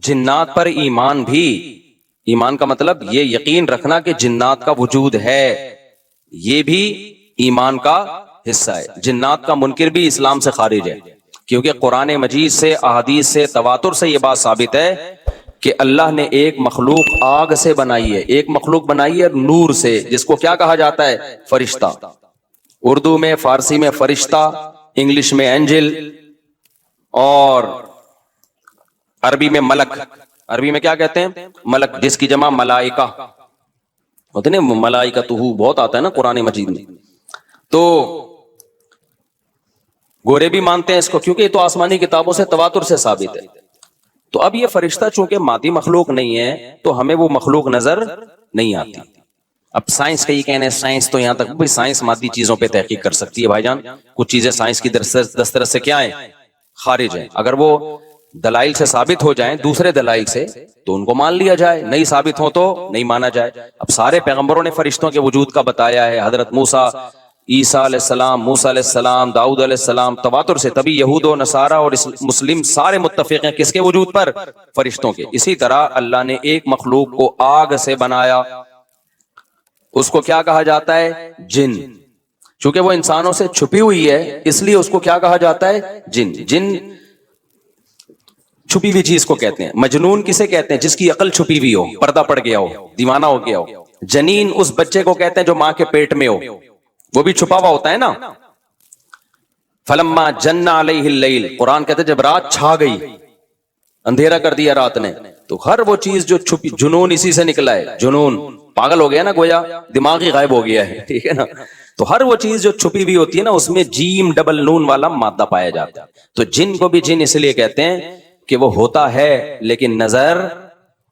جنات پر ایمان بھی، ایمان کا مطلب یہ یقین رکھنا کہ جنات کا وجود ہے، یہ بھی ایمان کا حصہ ہے۔ جنات کا منکر بھی اسلام سے خارج ہے، کیونکہ قرآن مجید سے، احادیث سے، تواتر سے یہ بات ثابت ہے کہ اللہ نے ایک مخلوق آگ سے بنائی ہے، ایک مخلوق بنائی ہے نور سے، جس کو کیا کہا جاتا ہے؟ فرشتہ۔ اردو میں، فارسی میں فرشتہ، انگلش میں اینجل، اور عربی میں ملک۔ عربی میں کیا کہتے ہیں؟ ملک، جس کی جمع ملائکہ ہوتے ہیں، ملائکتہ بہت آتا ہے نا قرآن مجید میں۔ تو گورے بھی مانتے ہیں اس کو، کیونکہ یہ تو آسمانی کتابوں سے، تواتر سے ثابت ہے۔ تو اب یہ فرشتہ چونکہ مادی مخلوق نہیں ہے تو ہمیں وہ مخلوق نظر نہیں آتی۔ اب سائنس کا یہ کہنا ہے، سائنس تو یہاں تک بھی سائنس مادی چیزوں پہ تحقیق کر سکتی ہے بھائی جان، کچھ چیزیں سائنس کی دسترس سے کیا ہیں؟ خارج ہیں۔ اگر وہ دلائل سے ثابت ہو جائیں، دوسرے دلائل سے، تو ان کو مان لیا جائے، نہیں ثابت ہو تو نہیں مانا جائے۔ اب سارے پیغمبروں نے فرشتوں کے وجود کا بتایا ہے، حضرت موسیٰ، عیسیٰ علیہ السلام، موسیٰ علیہ السلام، داؤد علیہ السلام، تواتر سے۔ تبھی یہود و نصارہ اور مسلم سارے متفق ہیں کس کے وجود پر؟ فرشتوں کے۔ اسی طرح اللہ نے ایک مخلوق کو آگ سے بنایا، اس کو کیا کہا جاتا ہے؟ جن۔ چونکہ وہ انسانوں سے چھپی ہوئی ہے اس لیے اس کو کیا کہا جاتا ہے؟ جن۔ جن چھپی ہوئی چیز کو کہتے ہیں۔ مجنون کسے کہتے ہیں؟ جس کی عقل چھپی ہوئی ہو، پردہ پڑ گیا ہو، دیوانہ ہو گیا ہو۔ جنین اس بچے کو کہتے ہیں جو ماں کے پیٹ میں ہو، وہ بھی چھپا ہوا ہوتا ہے نا۔ فلما جن علیہ اللیل، قرآن کہتے ہیں جب رات چھا گئی، اندھیرا کر دیا رات نے، تو ہر وہ چیز جو چھپی، جنون اسی سے نکلا ہے۔ جنون پاگل ہو گیا نا، گویا دماغ ہی غائب ہو گیا ہے، ٹھیک ہے نا۔ تو ہر وہ چیز جو چھپی ہوئی ہوتی ہے نا، اس میں جیم ڈبل نون والا مادہ پایا جاتا ہے۔ تو جن کو بھی جن اس لیے کہتے ہیں کہ وہ ہوتا ہے لیکن نظر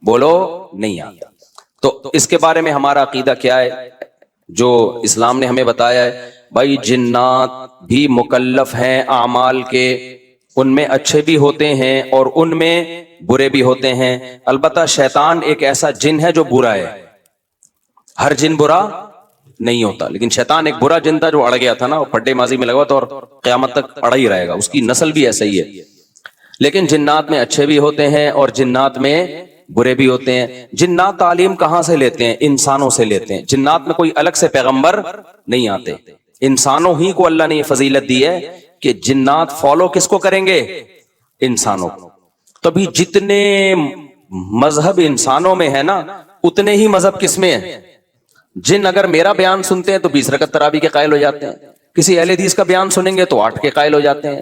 بولو نہیں آتا۔ تو اس کے بارے میں ہمارا عقیدہ کیا ہے جو اسلام نے ہمیں بتایا ہے؟ بھائی جنات بھی مکلف ہیں اعمال کے، ان میں اچھے بھی ہوتے ہیں اور ان میں برے بھی ہوتے ہیں۔ البتہ شیطان ایک ایسا جن ہے جو برا ہے، ہر جن برا نہیں ہوتا، لیکن شیطان ایک برا جن تھا جو اڑ گیا تھا نا، پڈے ماضی میں لگا تھا اور قیامت تک اڑا ہی رہے گا، اس کی نسل بھی ایسا ہی ہے۔ لیکن جنات میں اچھے بھی ہوتے ہیں اور جنات میں برے بھی ہوتے ہیں۔ جنات تعلیم کہاں سے لیتے ہیں؟ انسانوں سے لیتے ہیں۔ جنات میں کوئی الگ سے پیغمبر نہیں آتے، انسانوں ہی کو اللہ نے یہ فضیلت دی ہے کہ جنات فالو کس کو کریں گے؟ انسانوں کو۔ تبھی جتنے مذہب انسانوں میں ہے نا، اتنے ہی مذہب کس میں ہیں؟ جن اگر میرا بیان سنتے ہیں تو 20 رکعت تراویح کے قائل ہو جاتے ہیں، کسی اہل حدیث کا بیان سنیں گے تو 8 کے قائل ہو جاتے ہیں،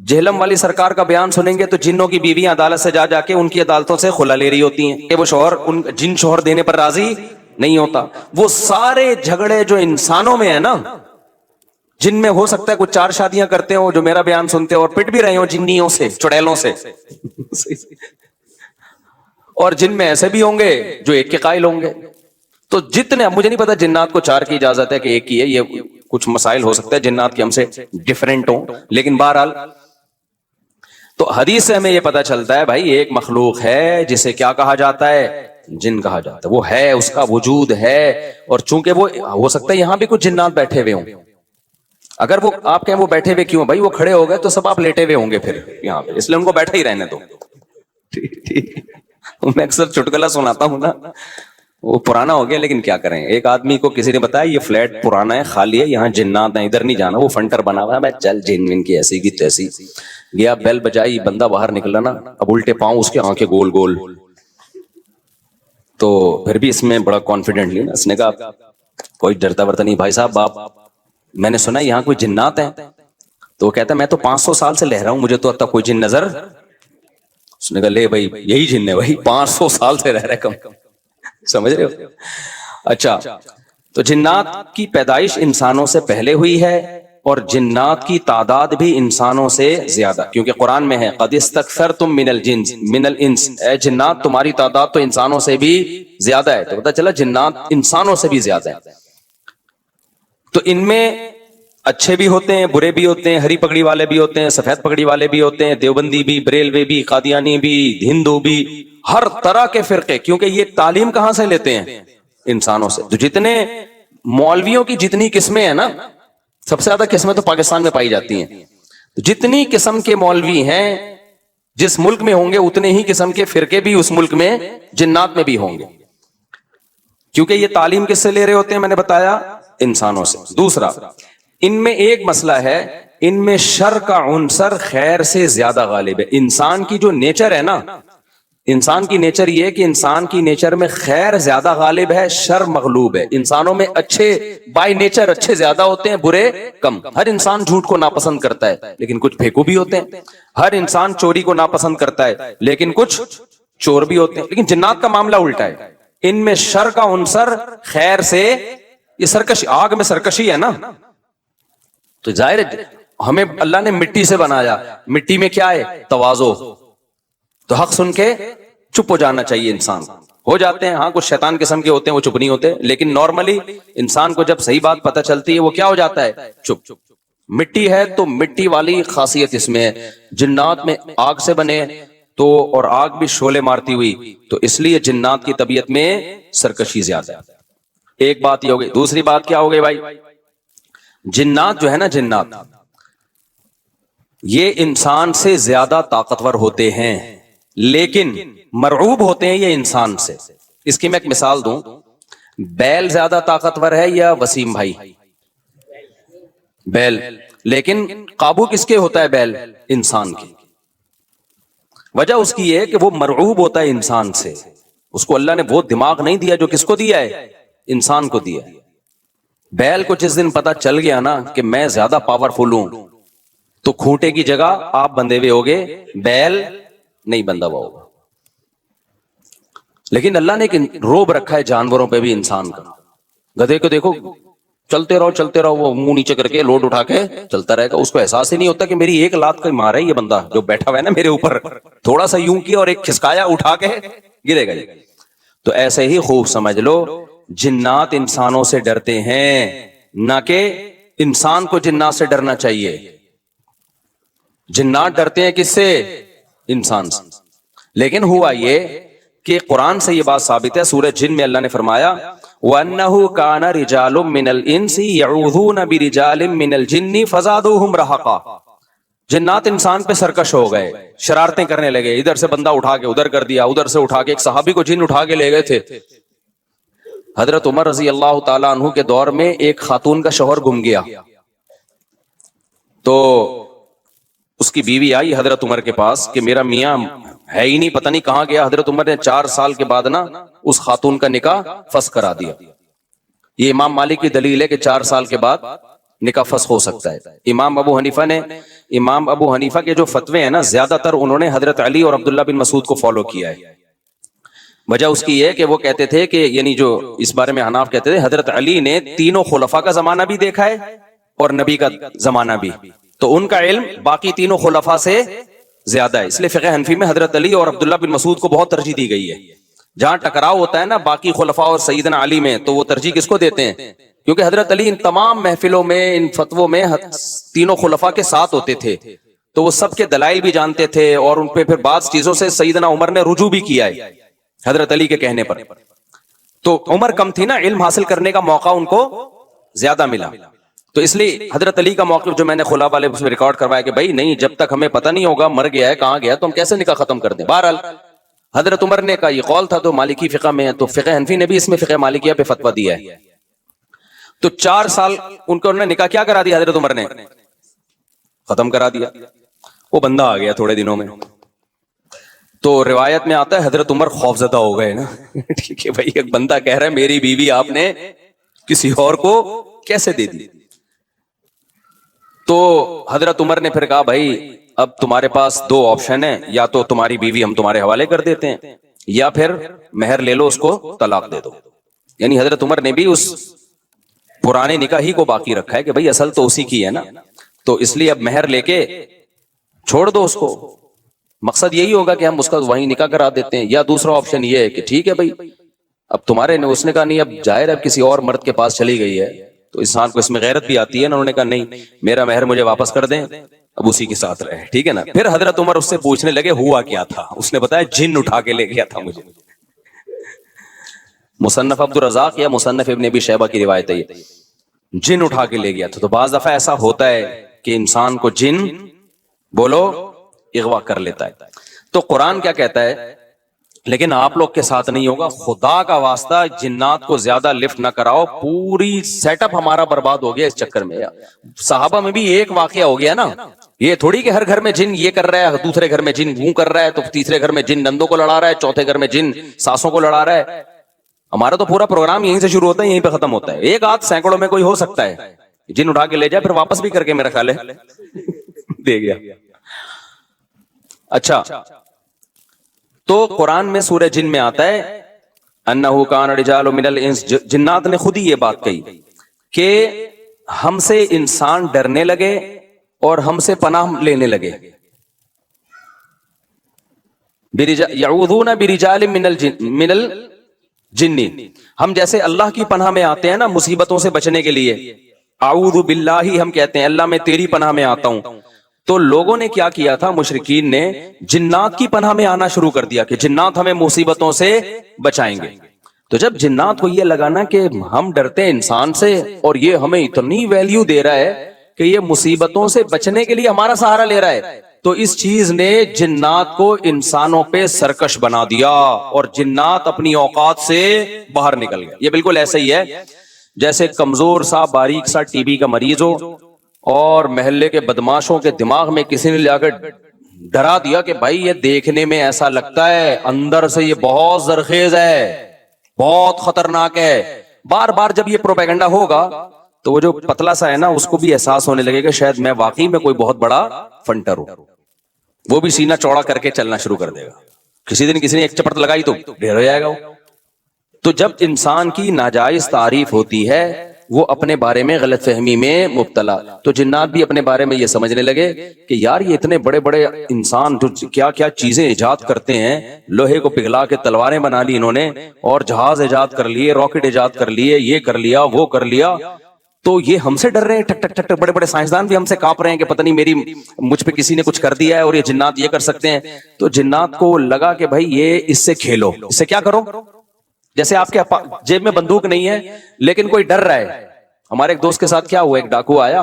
جہلم والی سرکار کا بیان سنیں گے تو جنوں کی بیویاں عدالت سے جا کے ان کی عدالتوں سے خلا لے رہی ہوتی ہیں کہ وہ شوہر جن شوہر دینے پر راضی نہیں ہوتا۔ وہ سارے جھگڑے جو انسانوں میں ہے نا، جن میں ہو سکتا ہے کچھ 4 شادیاں کرتے ہو جو میرا بیان سنتے ہو اور پٹ بھی رہے ہو جنیوں سے، چڑیلوں سے، اور جن میں ایسے بھی ہوں گے جو 1 کے قائل ہوں گے۔ تو جتنے، مجھے نہیں پتا جنات کو 4 کی اجازت ہے کہ 1 کی ہے، یہ کچھ مسائل ہو سکتا ہے جنات کے ہم سے ڈیفرنٹ ہوں، لیکن بہرحال تو حدیث سے ہمیں یہ پتا چلتا ہے بھائی ایک مخلوق ہے جسے کیا کہا جاتا ہے؟ جن کہا جاتا ہے۔ وہ ہے، اس کا وجود ہے، اور چونکہ وہ ہو سکتا ہے یہاں بھی کچھ جنات بیٹھے ہوئے ہوں۔ اگر وہ آپ کہیں وہ بیٹھے ہوئے کیوں؟ بھائی وہ کھڑے ہو گئے تو سب آپ لیٹے ہوئے ہوں گے پھر یہاں پہ، اس لیے ان کو بیٹھے ہی رہنے دو۔ میں اکثر چٹکلا سناتا ہوں نا، وہ پرانا ہو گیا لیکن کیا کریں، ایک آدمی کو کسی نے بتایا یہ فلیٹ پرانا ہے، خالی ہے، یہاں جنات ہیں، ادھر نہیں جانا، وہ فنٹر بنا ہوا ہے۔ میں چل جن ان کی ایسی کی تیسی گیا، بیل بجائی، بندہ باہر نکلا نا، اب الٹے پاؤں اس کے آنکھیں گول گول، تو پھر بھی اس میں بڑا کانفیڈنٹ لی نا، اس نے کہا کوئی ڈرتا ورتا نہیں بھائی صاحب، آپ میں نے سنا یہاں کوئی جنات ہیں؟ تو وہ کہتا ہے میں تو 500 سال سے لہ رہا ہوں، مجھے تو اب تک کوئی جن نظر۔ اس نے کہا لے بھائی یہی جن ہے بھائی، 500 سال سے رہ رہے کم، سمجھ رہے ہو؟ اچھا، تو جنات کی پیدائش انسانوں سے پہلے ہوئی ہے اور جنات کی تعداد بھی انسانوں سے زیادہ، کیونکہ قرآن میں ہے قد استکثرتم من الانس، اے جنات تمہاری تعداد تو انسانوں سے بھی زیادہ ہے۔ تو پتہ چلا جنات انسانوں سے بھی زیادہ ہے۔ تو ان میں اچھے بھی ہوتے ہیں، برے بھی ہوتے ہیں، ہری پگڑی والے بھی ہوتے ہیں، سفید پگڑی والے بھی ہوتے ہیں، دیوبندی بھی، بریلوی بھی، قادیانی بھی، ہندو بھی، ہر طرح کے فرقے، کیونکہ یہ تعلیم کہاں سے لیتے ہیں؟ انسانوں سے۔ تو جتنے مولویوں کی جتنی قسمیں ہیں نا، سب سے زیادہ قسمیں تو پاکستان میں پائی جاتی ہیں، تو جتنی قسم کے مولوی ہیں جس ملک میں ہوں گے اتنے ہی قسم کے فرقے بھی اس ملک میں جنات میں بھی ہوں گے، کیونکہ یہ تعلیم کس سے لے رہے ہوتے ہیں؟ میں نے بتایا انسانوں سے۔ دوسرا، ان میں ایک مسئلہ ہے، ان میں شر کا عنصر خیر سے زیادہ غالب ہے۔ انسان کی جو نیچر ہے نا، انسان کی نیچر یہ ہے کہ انسان کی نیچر میں خیر زیادہ غالب ہے، شر مغلوب ہے۔ انسانوں میں اچھے بائی نیچر اچھے زیادہ ہوتے ہیں، برے کم۔ ہر انسان جھوٹ کو ناپسند کرتا ہے لیکن کچھ پھیکو بھی ہوتے ہیں، ہر انسان چوری کو ناپسند کرتا ہے لیکن کچھ چور بھی ہوتے ہیں۔ لیکن جنات کا معاملہ الٹا ہے، ان میں شر کا عنصر خیر سے، یہ سرکشی، آگ میں سرکشی ہے نا، تو ظاہر ہے ہمیں اللہ نے مٹی سے بنایا، مٹی میں کیا ہے؟ تواضع۔ تو حق سن کے چپ ہو جانا چاہیے انسان، ہو جاتے ہیں ہاں کچھ شیطان قسم کے ہوتے ہیں وہ چپ نہیں ہوتے، لیکن نارملی انسان کو جب صحیح بات پتہ چلتی ہے وہ کیا ہو جاتا ہے؟ چپ۔ مٹی ہے تو مٹی والی خاصیت اس میں ہے، جنات میں آگ سے بنے تو، اور آگ بھی شعلے مارتی ہوئی، تو اس لیے جنات کی طبیعت میں سرکشی زیادہ ہے۔ ایک بات یہ ہو گئی۔ دوسری بات کیا ہو گئی بھائی؟ جنات جو ہے نا، جنات یہ انسان سے زیادہ طاقتور ہوتے ہیں لیکن مرعوب ہوتے ہیں یہ انسان سے۔ اس کی میں ایک مثال دوں، بیل زیادہ طاقتور ہے یا وسیم بھائی؟ بیل، لیکن قابو کس کے ہوتا ہے بیل؟ انسان کی۔ وجہ اس کی یہ ہے کہ وہ مرعوب ہوتا ہے انسان سے، اس کو اللہ نے وہ دماغ نہیں دیا جو کس کو دیا ہے؟ انسان کو دیا ہے۔ بیل کو جس دن پتا چل گیا نا کہ میں زیادہ پاورفل ہوں، تو کھوٹے کی جگہ آپ بندھے ہوئے ہوگے، بیل نہیں بندھا ہوا ہوگا۔ لیکن اللہ نے ایک روب رکھا ہے جانوروں پہ بھی انسان کا۔ گدھے کو دیکھو، چلتے رہو، وہ منہ نیچے کر کے لوڈ اٹھا کے چلتا رہے گا، اس کو احساس ہی نہیں ہوتا کہ میری ایک لات کا مارا ہے یہ بندہ جو بیٹھا ہوا ہے نا میرے اوپر، تھوڑا سا یوں کیا اور ایک کھسکایا اٹھا کے گرے گا۔ تو ایسے ہی خوب سمجھ لو، جنات انسانوں سے ڈرتے ہیں، نہ کہ انسان کو جنات سے ڈرنا چاہیے۔ جنات ڈرتے ہیں کس سے؟ انسان سے۔ لیکن ہوا یہ کہ قرآن سے یہ بات ثابت ہے، سورہ جن میں اللہ نے فرمایا وَأَنَّهُ كَانَ رِجَالٌ مِّنَ الْإِنسِ يَعُوذُونَ بِرِجَالٍ مِّنَ الْجِنِّ فَزَادُوهُمْ رَهَقًا۔ جنات انسان پہ سرکش ہو گئے، شرارتیں کرنے لگے، ادھر سے بندہ اٹھا کے ادھر کر دیا، ادھر سے اٹھا کے، ایک صحابی کو جن اٹھا کے لے گئے تھے۔ حضرت عمر رضی اللہ تعالیٰ عنہ کے دور میں ایک خاتون کا شوہر گم گیا، تو اس کی بیوی آئی حضرت عمر کے پاس کہ میرا میاں ہے ہی نہیں، پتہ نہیں کہاں گیا۔ حضرت عمر نے 4 سال کے بعد نا اس خاتون کا نکاح فسخ کرا دیا۔ یہ امام مالک کی دلیل ہے کہ 4 سال کے بعد نکاح فسخ ہو سکتا ہے۔ امام ابو حنیفہ کے جو فتوے ہیں نا، زیادہ تر انہوں نے حضرت علی اور عبداللہ بن مسعود کو فالو کیا ہے۔ وجہ اس کی یہ کہ وہ کہتے تھے کہ، یعنی جو اس بارے میں حناف کہتے تھے، حضرت علی نے تینوں خلفاء کا زمانہ بھی دیکھا ہے اور نبی کا زمانہ بھی، تو ان کا علم باقی تینوں خلفاء سے زیادہ ہے۔ اس لیے فقہ حنفی میں حضرت علی اور عبداللہ بن مسعود کو بہت ترجیح دی گئی ہے۔ جہاں ٹکراؤ ہوتا ہے نا باقی خلفاء اور سیدنا علی میں، تو وہ ترجیح کس کو دیتے ہیں؟ کیونکہ حضرت علی ان تمام محفلوں میں، ان فتووں میں تینوں خلفاء کے ساتھ ہوتے تھے، تو وہ سب کے دلائل بھی جانتے تھے، اور ان پہ پھر بعض چیزوں سے سیدنا عمر نے رجوع بھی کیا ہے حضرت علی کے کہنے پر۔ تو عمر کم تھی نا، علم حاصل کرنے کا موقع ان کو زیادہ ملا، تو اس لیے حضرت علی کا موقف جو میں نے خلا والے میں ریکارڈ کروایا کہ بھائی نہیں، جب تک ہمیں پتہ نہیں ہوگا مر گیا ہے کہاں گیا تو ہم کیسے نکاح ختم کر دیں۔ بہرحال حضرت عمر نے کا یہ قول تھا، تو مالکی فقہ میں ہے، تو فقہ حنفی نے بھی اس میں فقہ مالکیہ پہ فتویٰ دیا ہے۔ تو 4 سال ان کو انہوں نے نکاح کیا کرا دیا، حضرت عمر نے ختم کرا دیا۔ وہ بندہ آ گیا تھوڑے دنوں میں، تو روایت میں آتا ہے حضرت عمر خوفزدہ ہو گئے نا ٹھیک ہے بھائی، ایک بندہ کہہ رہا ہے میری بیوی آپ نے کسی اور کو کیسے دے دی۔ تو حضرت عمر نے پھر کہا بھائی اب تمہارے پاس 2 آپشن ہیں، یا تو تمہاری بیوی ہم تمہارے حوالے کر دیتے ہیں، یا پھر مہر لے لو، اس کو طلاق دے دو۔ یعنی حضرت عمر نے بھی اس پرانے نکاح ہی کو باقی رکھا ہے کہ بھائی اصل تو اسی کی ہے نا، تو اس لیے اب مہر لے کے چھوڑ دو اس کو۔ مقصد یہی ہوگا کہ ہم اس کا وہیں نکاح کرا دیتے ہیں، یا دوسرا آپشن یہ ہے کہ ٹھیک ہے بھائی اب تمہارے نے، اس نے کہا نہیں اب ظاہر اب کسی اور مرد کے پاس چلی گئی ہے، تو انسان کو اس میں غیرت بھی آتی ہے نا، انہوں نے کہا نہیں میرا مہر مجھے واپس کر دیں، اب اسی کے ساتھ رہے، ٹھیک ہے نا۔ پھر حضرت عمر اس سے پوچھنے لگے ہوا کیا تھا، اس نے بتایا جن اٹھا کے لے گیا تھا مجھے۔ مصنف عبد الرزاق یا مصنف ابن ابی شیبہ کی روایت ہے، جن اٹھا کے لے گیا تھا۔ تو بعض دفعہ ایسا ہوتا ہے کہ انسان کو جن بولو اغوا کر لیتا ہے۔ تو قرآن کیا کہتا ہے, لیکن آپ لوگ کے ساتھ نہیں ہوگا, خدا کا واسطہ جنات کو زیادہ لفٹ نہ کراؤ, پوری سیٹ اپ ہمارا برباد ہو گیا اس چکر میں. صحابہ میں بھی ایک واقعہ ہو گیا نا, یہ تھوڑی کہ ہر گھر میں جن یہ کر رہا ہے, دوسرے گھر میں جن وہ کر رہا ہے, تو تیسرے گھر میں جن نندوں کو لڑا رہا ہے, چوتھے گھر میں جن ساسوں کو لڑا رہا ہے. ہمارا تو پورا پروگرام یہیں سے شروع ہوتا ہے, یہیں پہ ختم ہوتا ہے. ایک آدھ سینکڑوں میں کوئی ہو سکتا ہے جن اٹھا کے لے جائے, پھر واپس بھی کر کے میرا خیال ہے دے گیا. اچھا, تو قرآن میں سورہ جن میں آتا ہے انہو کان رجال من الانس, جنات نے خود ہی یہ بات کہی کہ ہم سے انسان ڈرنے لگے اور ہم سے پناہ لینے لگے. یعوذون برجال من الجن, ہم جیسے اللہ کی پناہ میں آتے ہیں نا مصیبتوں سے بچنے کے لیے, اعوذ باللہ ہم کہتے ہیں اللہ میں تیری پناہ میں آتا ہوں. تو لوگوں نے کیا کیا تھا, مشرکین نے جنات کی پناہ میں آنا شروع کر دیا کہ جنات ہمیں مصیبتوں سے بچائیں گے. تو جب جنات کو یہ لگا نا کہ ہم ڈرتے ہیں انسان سے اور یہ ہمیں اتنی ویلیو دے رہا ہے کہ یہ مصیبتوں سے بچنے کے لیے ہمارا سہارا لے رہا ہے, تو اس چیز نے جنات کو انسانوں پہ سرکش بنا دیا اور جنات اپنی اوقات سے باہر نکل گئے. یہ بالکل ایسا ہی ہے جیسے کمزور سا باریک سا ٹی بی کا مریض ہو اور محلے کے بدماشوں کے دماغ میں کسی نے لے کر ڈرا دیا کہ بھائی یہ دیکھنے میں ایسا لگتا ہے, اندر سے یہ بہت زرخیز ہے, بہت خطرناک ہے. بار بار جب یہ پروپیگنڈا ہوگا تو وہ جو پتلا سا ہے نا اس کو بھی احساس ہونے لگے گا شاید میں واقعی میں کوئی بہت بڑا فنٹر ہوں. وہ بھی سینہ چوڑا کر کے چلنا شروع کر دے گا. کسی دن کسی نے ایک چپٹ لگائی تو ڈھیر ہو جائے گا. تو جب انسان کی ناجائز تعریف ہوتی ہے وہ اپنے بارے میں غلط فہمی میں مبتلا, تو جنات بھی اپنے بارے میں یہ سمجھنے لگے کہ یار یہ اتنے بڑے بڑے انسان جو کیا کیا چیزیں ایجاد کرتے ہیں, لوہے کو پگھلا کے تلواریں بنا لی انہوں نے, اور جہاز ایجاد کر لیے, راکٹ ایجاد کر لیے, یہ کر لیا وہ کر لیا, تو یہ ہم سے ڈر رہے ہیں. ٹک ٹک ٹک ٹک, بڑے بڑے سائنسدان بھی ہم سے کانپ رہے ہیں کہ پتہ نہیں مجھ پہ کسی نے کچھ کر دیا ہے اور یہ جنات یہ کر سکتے ہیں. تو جنات کو لگا کہ بھائی یہ اس سے کھیلو, اس سے کیا کرو, جیسے آپ کے جیب میں بندوق نہیں ہے لیکن کوئی ڈر رہا ہے. ہمارے ایک دوست کے ساتھ کیا ہوا, ایک ڈاکو آیا,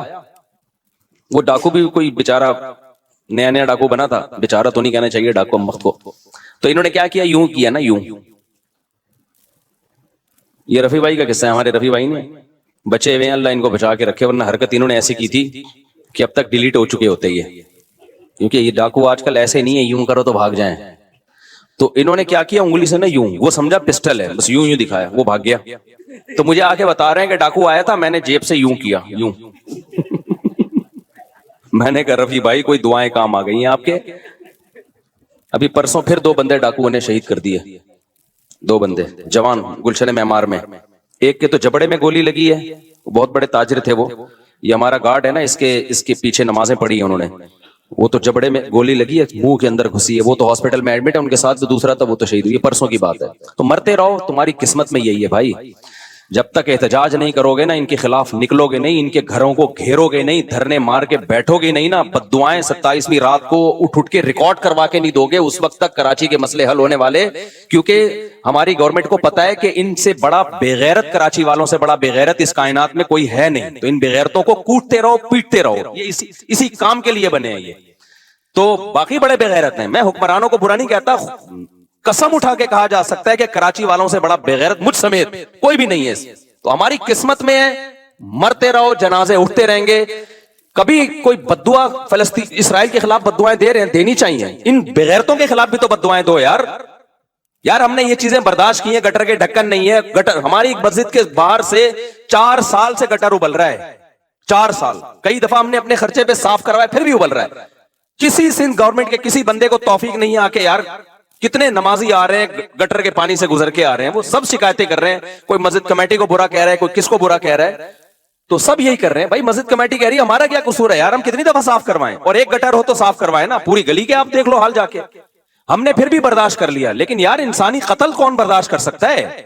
وہ ڈاکو بھی کوئی بیچارہ نیا نیا ڈاکو بنا تھا, بیچارہ تو نہیں کہنا چاہیے ڈاکو وقت کو. تو انہوں نے کیا کیا, یوں کیا نا, یوں, یہ رفیع بھائی کا قصہ ہے, ہمارے رفیع بھائی نے بچے ہوئے ہیں اللہ ان کو بچا کے رکھے, ورنہ حرکت انہوں نے ایسی کی تھی کہ اب تک ڈیلیٹ ہو چکے ہوتے یہ, کیونکہ یہ ڈاکو آج کل ایسے نہیں ہے یوں کرو تو بھاگ جائیں. تو انہوں نے کیا کیا, انگلی سے نا یوں, وہ سمجھا پسٹل ہے, بس یوں یوں دکھایا, وہ بھاگ گیا. تو مجھے آ کے بتا رہے ہیں کہ ڈاکو آیا تھا, میں نے جیب سے یوں کیا, یوں. میں نے کہا رفیع بھائی کوئی دعائیں کام آ گئی ہیں آپ کے. ابھی پرسوں پھر 2 بندے ڈاکو نے شہید کر دیے, 2 بندے جوان گلشن معمار میں. ایک کے تو جبڑے میں گولی لگی ہے, بہت بڑے تاجر تھے وہ, یہ ہمارا گارڈ ہے نا, اس کے پیچھے نمازیں پڑھی ہیں انہوں نے, وہ تو جبڑے میں گولی لگی ہے, منہ کے اندر گھسی ہے, وہ تو ہاسپٹل میں ایڈمٹ ہے, ان کے ساتھ جو دوسرا تھا وہ تو شہید ہوئی, پرسوں کی بات ہے. تو مرتے رہو, تمہاری قسمت میں یہی ہے بھائی. جب تک احتجاج نہیں کرو گے نا, ان کے خلاف نکلو گے نہیں, ان کے گھروں کو گھیرو گے نہیں, دھرنے مار کے بیٹھو گے نہیں نا, بددعائیں 27ویں رات کو اٹھ کے ریکارڈ کروا کے نہیں دو گے, اس وقت تک کراچی کے مسئلے حل ہونے والے. کیونکہ ہماری گورنمنٹ کو پتا ہے کہ ان سے بڑا بےغیرت, کراچی والوں سے بڑا بےغیرت اس کائنات میں کوئی ہے نہیں. تو ان بےغیرتوں کو کوٹتے رہو, پیٹتے رہو, یہ اسی کام کے لیے بنے ہیں یہ. تو باقی بڑے بےغیرت ہیں, میں حکمرانوں کو برا نہیں کہتا, قسم اٹھا کے کہا جا سکتا ہے کہ کراچی والوں سے بڑا بےغیرت مجھ سمیت کوئی بھی نہیں ہے. تو ہماری قسمت میں ہے, مرتے رہو, جنازے اٹھتے رہیں گے. کبھی کوئی بددعا فلسطین اسرائیل کے خلاف بددعائیں دے رہے ہیں, دینی چاہیے. ان بےغیرتوں کے خلاف بھی تو بددعائیں دو یار. یار ہم نے یہ چیزیں برداشت کی ہیں, گٹر کے ڈھکن نہیں ہے, گٹر ہماری مسجد کے باہر سے 4 سال سے گٹر ابل رہا ہے, 4 سال. کئی دفعہ ہم نے اپنے خرچے پہ صاف کروایا, پھر بھی ابل رہا ہے. کسی سندھ گورنمنٹ کے کسی بندے کو توفیق نہیں آ کے, یار کتنے نمازی آ رہے ہیں گٹر کے پانی سے گزر کے آ رہے ہیں, وہ سب شکایتیں کر رہے ہیں, کوئی مسجد کمیٹی کو برا کہہ رہا ہے, کوئی کس کو برا کہہ رہا ہے, تو سب یہی کر رہے ہیں. بھائی مسجد کمیٹی کہہ رہی ہے ہمارا کیا قصور ہے یار, ہم کتنی دفعہ صاف کروائیں, اور ایک گٹر ہو تو صاف کروائیں نا, پوری گلی کے آپ دیکھ لو حال جا کے. ہم نے پھر بھی برداشت کر لیا, لیکن یار انسانی قتل کون برداشت کر سکتا ہے.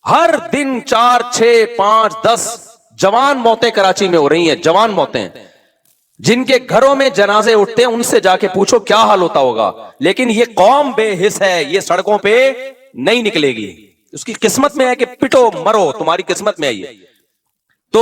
ہر دن 4 6 5 10 جوان موتیں کراچی میں ہو رہی ہیں, جوان موتیں. جن کے گھروں میں جنازے اٹھتے ہیں ان سے جا کے پوچھو کیا حال ہوتا ہوگا. لیکن یہ قوم بے حس ہے, یہ سڑکوں پہ نہیں نکلے گی. اس کی قسمت میں ہے کہ پٹو مرو, تمہاری قسمت میں ہے یہ. تو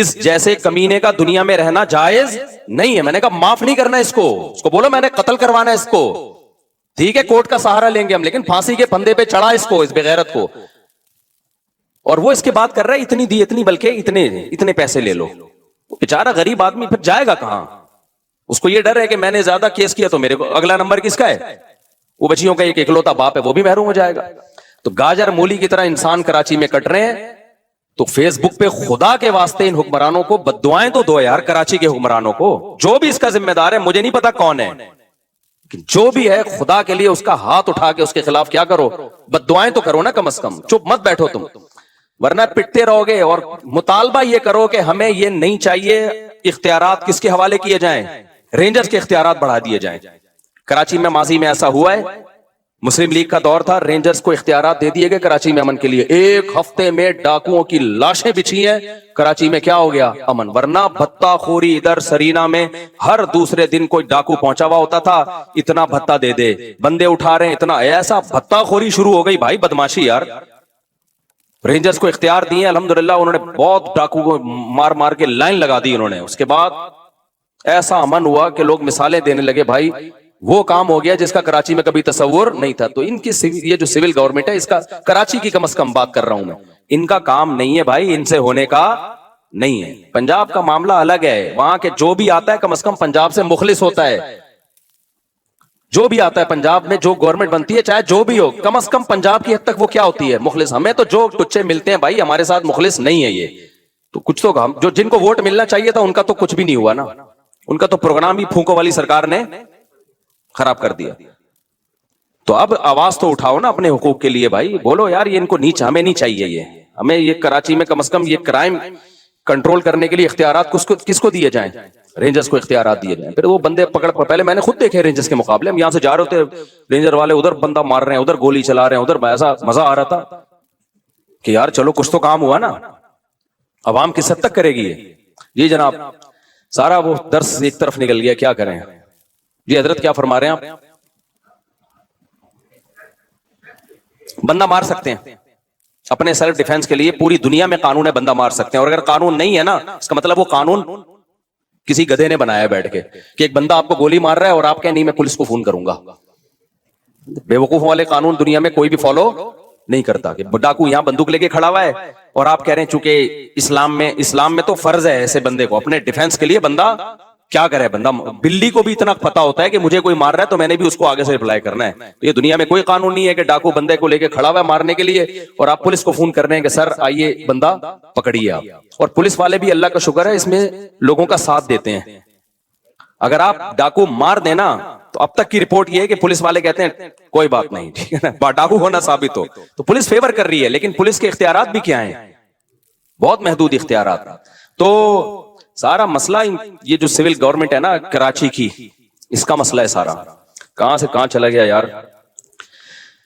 اس جیسے کمینے کا دنیا میں رہنا جائز نہیں ہے. میں نے کہا معاف نہیں کرنا اس کو بولو میں نے قتل کروانا اس کو. ٹھیک ہے کورٹ کا سہارا لیں گے ہم, لیکن پھانسی کے پھندے پہ چڑھا اس کو, اس بغیرت کو. اور وہ اس کے بات کر رہا ہے اتنی دی اتنی, بلکہ اتنے پیسے لے لو. بیچارہ غریب آدمی پھر جائے گا کہاں؟ اس کو یہ ڈر ہے کہ میں نے زیادہ کیس کیا تو میرے کو اگلا نمبر کس کا ہے؟ وہ بچیوں کا ایک اکلوتا باپ ہے, وہ بھی محروم ہو جائے گا. تو گاجر مولی کی طرح انسان کراچی میں کٹ رہے ہیں. تو فیس بک پہ خدا کے واسطے ان حکمرانوں کو بددعائیں تو دو یار, کراچی کے حکمرانوں کو, جو بھی اس کا ذمہ دار ہے, مجھے نہیں پتا کون ہے, جو بھی ہے خدا کے لیے اس کا ہاتھ اٹھا کے اس کے خلاف کیا کرو, بددعائیں تو کرو نا کم از کم. چپ مت بیٹھو تم, ورنہ پٹتے رہو گے. اور مطالبہ یہ کرو کہ ہمیں یہ نہیں چاہیے اختیارات کس کے حوالے کیے جائیں, رینجرز کے اختیارات بڑھا دیے جائیں. کراچی میں ماضی میں ایسا ہوا ہے, مسلم لیگ کا دور تھا, رینجرز کو اختیارات دے دیے گئے کراچی میں امن کے لیے. ایک ہفتے میں ڈاکوؤں کی لاشیں بچھی ہیں کراچی میں, کیا ہو گیا؟ امن. ورنہ بھتہ خوری ادھر سرینا میں ہر دوسرے دن کوئی ڈاکو پہنچا ہوا ہوتا تھا, اتنا بھتہ دے دے, بندے اٹھا رہے ہیں اتنا, ایسا بھتہ خوری شروع ہو گئی بھائی, بدماشی یار. رینجرز کو اختیار دیے الحمدللہ, انہوں نے بہت ڈاکو کو مار مار کے لائن لگا دی انہوں نے. اس کے بعد ایسا امن ہوا کہ لوگ مثالیں دینے لگے, بھائی وہ کام ہو گیا جس کا کراچی میں کبھی تصور نہیں تھا. تو ان کی یہ جو سول گورنمنٹ ہے, اس کا کراچی کی کم از کم بات کر رہا ہوں میں, ان کا کام نہیں ہے بھائی, ان سے ہونے کا نہیں ہے. پنجاب کا معاملہ الگ ہے, وہاں کے جو بھی آتا ہے کم از کم پنجاب سے مخلص ہوتا ہے. جو بھی آتا ہے پنجاب میں, جو گورنمنٹ بنتی ہے چاہے جو بھی ہو, کم از کم پنجاب کی حد تک وہ کیا ہوتی ہے؟ مخلص. ہمیں تو جو کچھ ملتے ہیں بھائی, ہمارے ساتھ مخلص نہیں ہے یہ تو کچھ تو جو جن کو ووٹ ملنا چاہیے تھا ان کا تو کچھ بھی نہیں ہوا نا, ان کا تو پروگرام ہی پھونکو والی سرکار نے خراب کر دیا. تو اب آواز تو اٹھاؤ نا اپنے حقوق کے لیے بھائی, بولو یار یہ ان کو نیچ, ہمیں نہیں چاہیے یہ, ہمیں یہ کراچی میں کم از کم یہ کرائم کنٹرول کرنے کے لیے اختیارات کس کو دیے جائیں؟ رینجرز کو اختیارات دیے جائیں. پھر وہ بندے پہلے میں نے خود دیکھے رینجرز کے مقابلے, ہم یہاں سے جا رہے ہوتے, رینجر والے ادھر بندہ مار رہے ہیں, ادھر گولی چلا رہے ہیں, ادھر ایسا مزہ آ رہا تھا کہ یار چلو کچھ تو کام ہوا نا. عوام کس حد تک کرے گی یہ؟ جی جناب, سارا وہ درس ایک طرف نکل گیا, کیا کریں. جی حضرت کیا فرما رہے ہیں آپ؟ بندہ مار سکتے ہیں اپنے سیلف ڈیفenس کے لیے, پوری دنیا میں قانون ہے بندہ مار سکتے ہیں. اور اگر قانون نہیں ہے نا, اس کا مطلب وہ قانون کسی گدھے نے بنایا ہے بیٹھ کے, کہ ایک بندہ آپ کو گولی مار رہا ہے اور آپ کہیں نہیں میں پولیس کو فون کروں گا. بے وقوف والے قانون دنیا میں کوئی بھی فالو نہیں کرتا. کہ ڈاکو یہاں بندوق لے کے کھڑا ہوا ہے اور آپ کہہ رہے ہیں چونکہ اسلام میں تو فرض ہے ایسے بندے کو اپنے ڈیفenس کے لیے بندہ کیا کرے. بندہ بلی کو بھی اتنا پتا ہوتا ہے کہ مجھے کوئی مار رہا ہے تو میں نے بھی اس کو آگے سے رپلائی کرنا ہے. تو یہ دنیا میں کوئی قانون نہیں ہے کہ ڈاکو بندے کو لے کے کھڑا ہوا ہے مارنے کے لیے اور آپ پولیس کو فون کر رہے ہیں کہ سر آئیے بندہ پکڑیے آپ. اور پولیس والے بھی اللہ کا شکر ہے اس میں لوگوں کا ساتھ دیتے ہیں. اگر آپ ڈاکو مار دینا تو اب تک کی رپورٹ یہ ہے کہ پولیس والے کہتے ہیں کوئی بات نہیں, ٹھیک ہے نا, ڈاکو ہونا ثابت ہو تو پولیس فیور کر رہی ہے. لیکن پولیس کے اختیارات بھی کیا ہیں؟ بہت محدود اختیارات. تو سارا مسئلہ یہ جو سول گورنمنٹ ہے نا کراچی کی, اس کا مسئلہ ہے سارا. کہاں سے کہاں چلا گیا یار.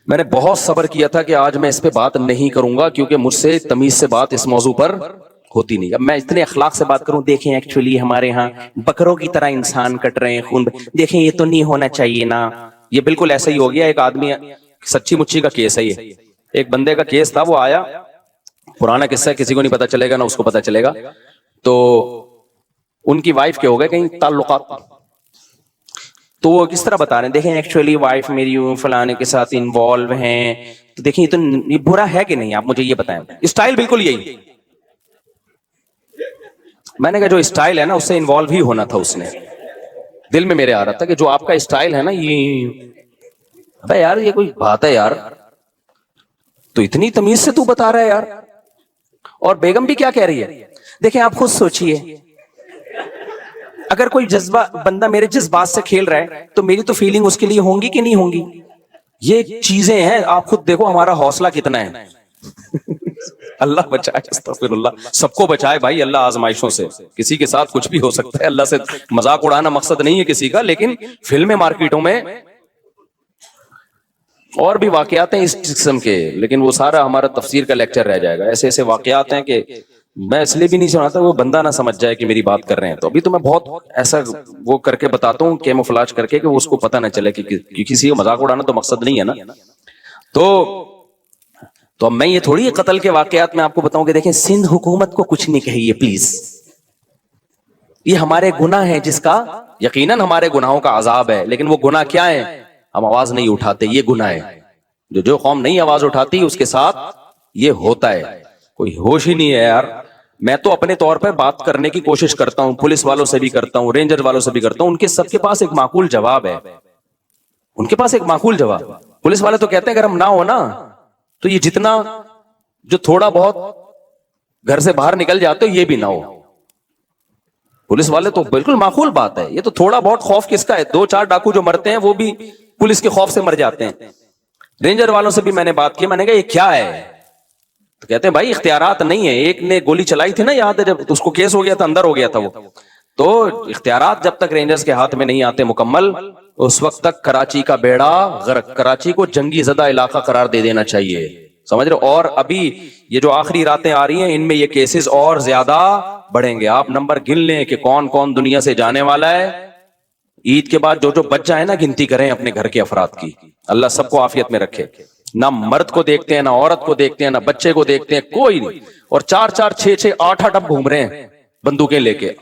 میں نے بہت صبر کیا تھا کہ آج میں اس پہ بات نہیں کروں گا کیونکہ مجھ سے تمیز سے بات اس موضوع پر ہوتی نہیں. اب میں اتنے اخلاق سے بات کروں, دیکھیں ایکچولی ہمارے ہاں بکروں کی طرح انسان کٹ رہے ہیں خون, دیکھیں یہ تو نہیں ہونا چاہیے نا. یہ بالکل ایسا ہی ہو گیا. ایک آدمی, سچی مچی کا کیس ہے یہ, ایک بندے کا کیس تھا, وہ آیا, پرانا قصہ ہے, کسی کو نہیں پتا چلے گا, نہ اس کو پتا چلے گا. تو ان کی وائف کے ہو گئے کہیں تعلقات, تو وہ کس طرح بتا رہے ہیں, دیکھیں ایکچولی وائف میری فلانے کے ساتھ انوالو ہیں, تو دیکھیں یہ برا ہے کہ نہیں, آپ مجھے یہ بتائیں. اسٹائل بالکل یہی. میں نے کہا جو اسٹائل ہے نا اس سے انوالو ہی ہونا تھا. اس نے دل میں میرے آ رہا تھا کہ جو آپ کا اسٹائل ہے نا یہ, ابے یار یہ کوئی بات ہے یار, تو اتنی تمیز سے تو بتا رہا ہے یار. اور بیگم بھی کیا کہہ رہی ہے, دیکھیں آپ خود سوچئے, اگر کوئی جذبہ بندہ میرے جذبات سے کھیل رہا ہے تو میری تو فیلنگ اس کے لیے ہوں گی کہ نہیں ہوں گی. یہ چیزیں ہیں, آپ خود دیکھو ہمارا حوصلہ کتنا ہے. اللہ بچائے, استغفر اللہ, سب کو بچائے بھائی اللہ آزمائشوں سے. کسی کے ساتھ کچھ بھی ہو سکتا ہے, اللہ سے مذاق اڑانا مقصد نہیں ہے کسی کا. لیکن فلمیں مارکیٹوں میں اور بھی واقعات ہیں اس قسم کے, لیکن وہ سارا ہمارا تفسیر کا لیکچر رہ جائے گا. ایسے ایسے واقعات ہیں کہ میں اس لیے بھی نہیں سناتا وہ بندہ نہ سمجھ جائے کہ میری بات کر رہے ہیں. تو ابھی تو میں بہت ایسا وہ کر کے بتاتا ہوں, کیموفلاج کر کے, کہ وہ اس کو پتہ نہ چلے کہ کسی کو مذاق اڑانا تو مقصد نہیں ہے نا. تو اب میں یہ تھوڑی قتل کے واقعات میں آپ کو بتاؤں کہ دیکھیں سندھ حکومت کو کچھ نہیں کہیے پلیز, یہ ہمارے گناہ ہیں جس کا یقیناً ہمارے گناہوں کا عذاب ہے، لیکن وہ گناہ کیا ہے؟ ہم آواز نہیں اٹھاتے، یہ گناہ ہے۔ جو قوم نہیں آواز اٹھاتی اس کے ساتھ یہ ہوتا ہے، کوئی ہوش ہی نہیں ہے یار۔ میں تو اپنے طور پہ بات کرنے کی کوشش کرتا ہوں، پولیس والوں سے بھی کرتا ہوں، رینجر والوں سے بھی کرتا ہوں، ان کے سب کے پاس ایک معقول جواب ہے، ان کے پاس ایک معقول جواب۔ پولیس والے تو کہتے ہیں اگر ہم نہ ہو نا تو یہ جتنا جو تھوڑا بہت گھر سے باہر نکل جاتے ہو یہ بھی نہ ہو۔ پولیس والے تو بالکل معقول بات ہے، یہ تو تھوڑا بہت خوف کس کا ہے؟ 2-4 ڈاکو جو مرتے ہیں وہ بھی پولیس کے خوف سے مر جاتے ہیں۔ رینجر والوں سے بھی میں نے بات کی، میں نے کہا یہ کیا ہے؟ تو کہتے ہیں بھائی اختیارات نہیں ہے۔ ایک نے گولی چلائی تھی نا، یاد ہے جب اس کو کیس ہو گیا تھا، اندر ہو گیا تھا وہ، تو اختیارات جب تک رینجرز کے ہاتھ میں نہیں آتے مکمل، اس وقت تک کراچی کا بیڑا غرق، کراچی کو جنگی زدہ علاقہ قرار دے دینا چاہیے، سمجھ رہے ہو؟ اور ابھی یہ جو آخری راتیں آ رہی ہیں ان میں یہ کیسز اور زیادہ بڑھیں گے۔ آپ نمبر گن لیں کہ کون کون دنیا سے جانے والا ہے۔ عید کے بعد جو جو بچ جائے نا، گنتی کریں اپنے گھر کے افراد کی، اللہ سب کو عافیت میں رکھے۔ نہ مرد کو دیکھتے ہیں، نہ عورت کو دیکھتے ہیں، نہ بچے کو دیکھتے ہیں، کوئی نہیں۔ اور 4-4 6-6 8-8 اب گھوم رہے ہیں بندوقیں لے کے،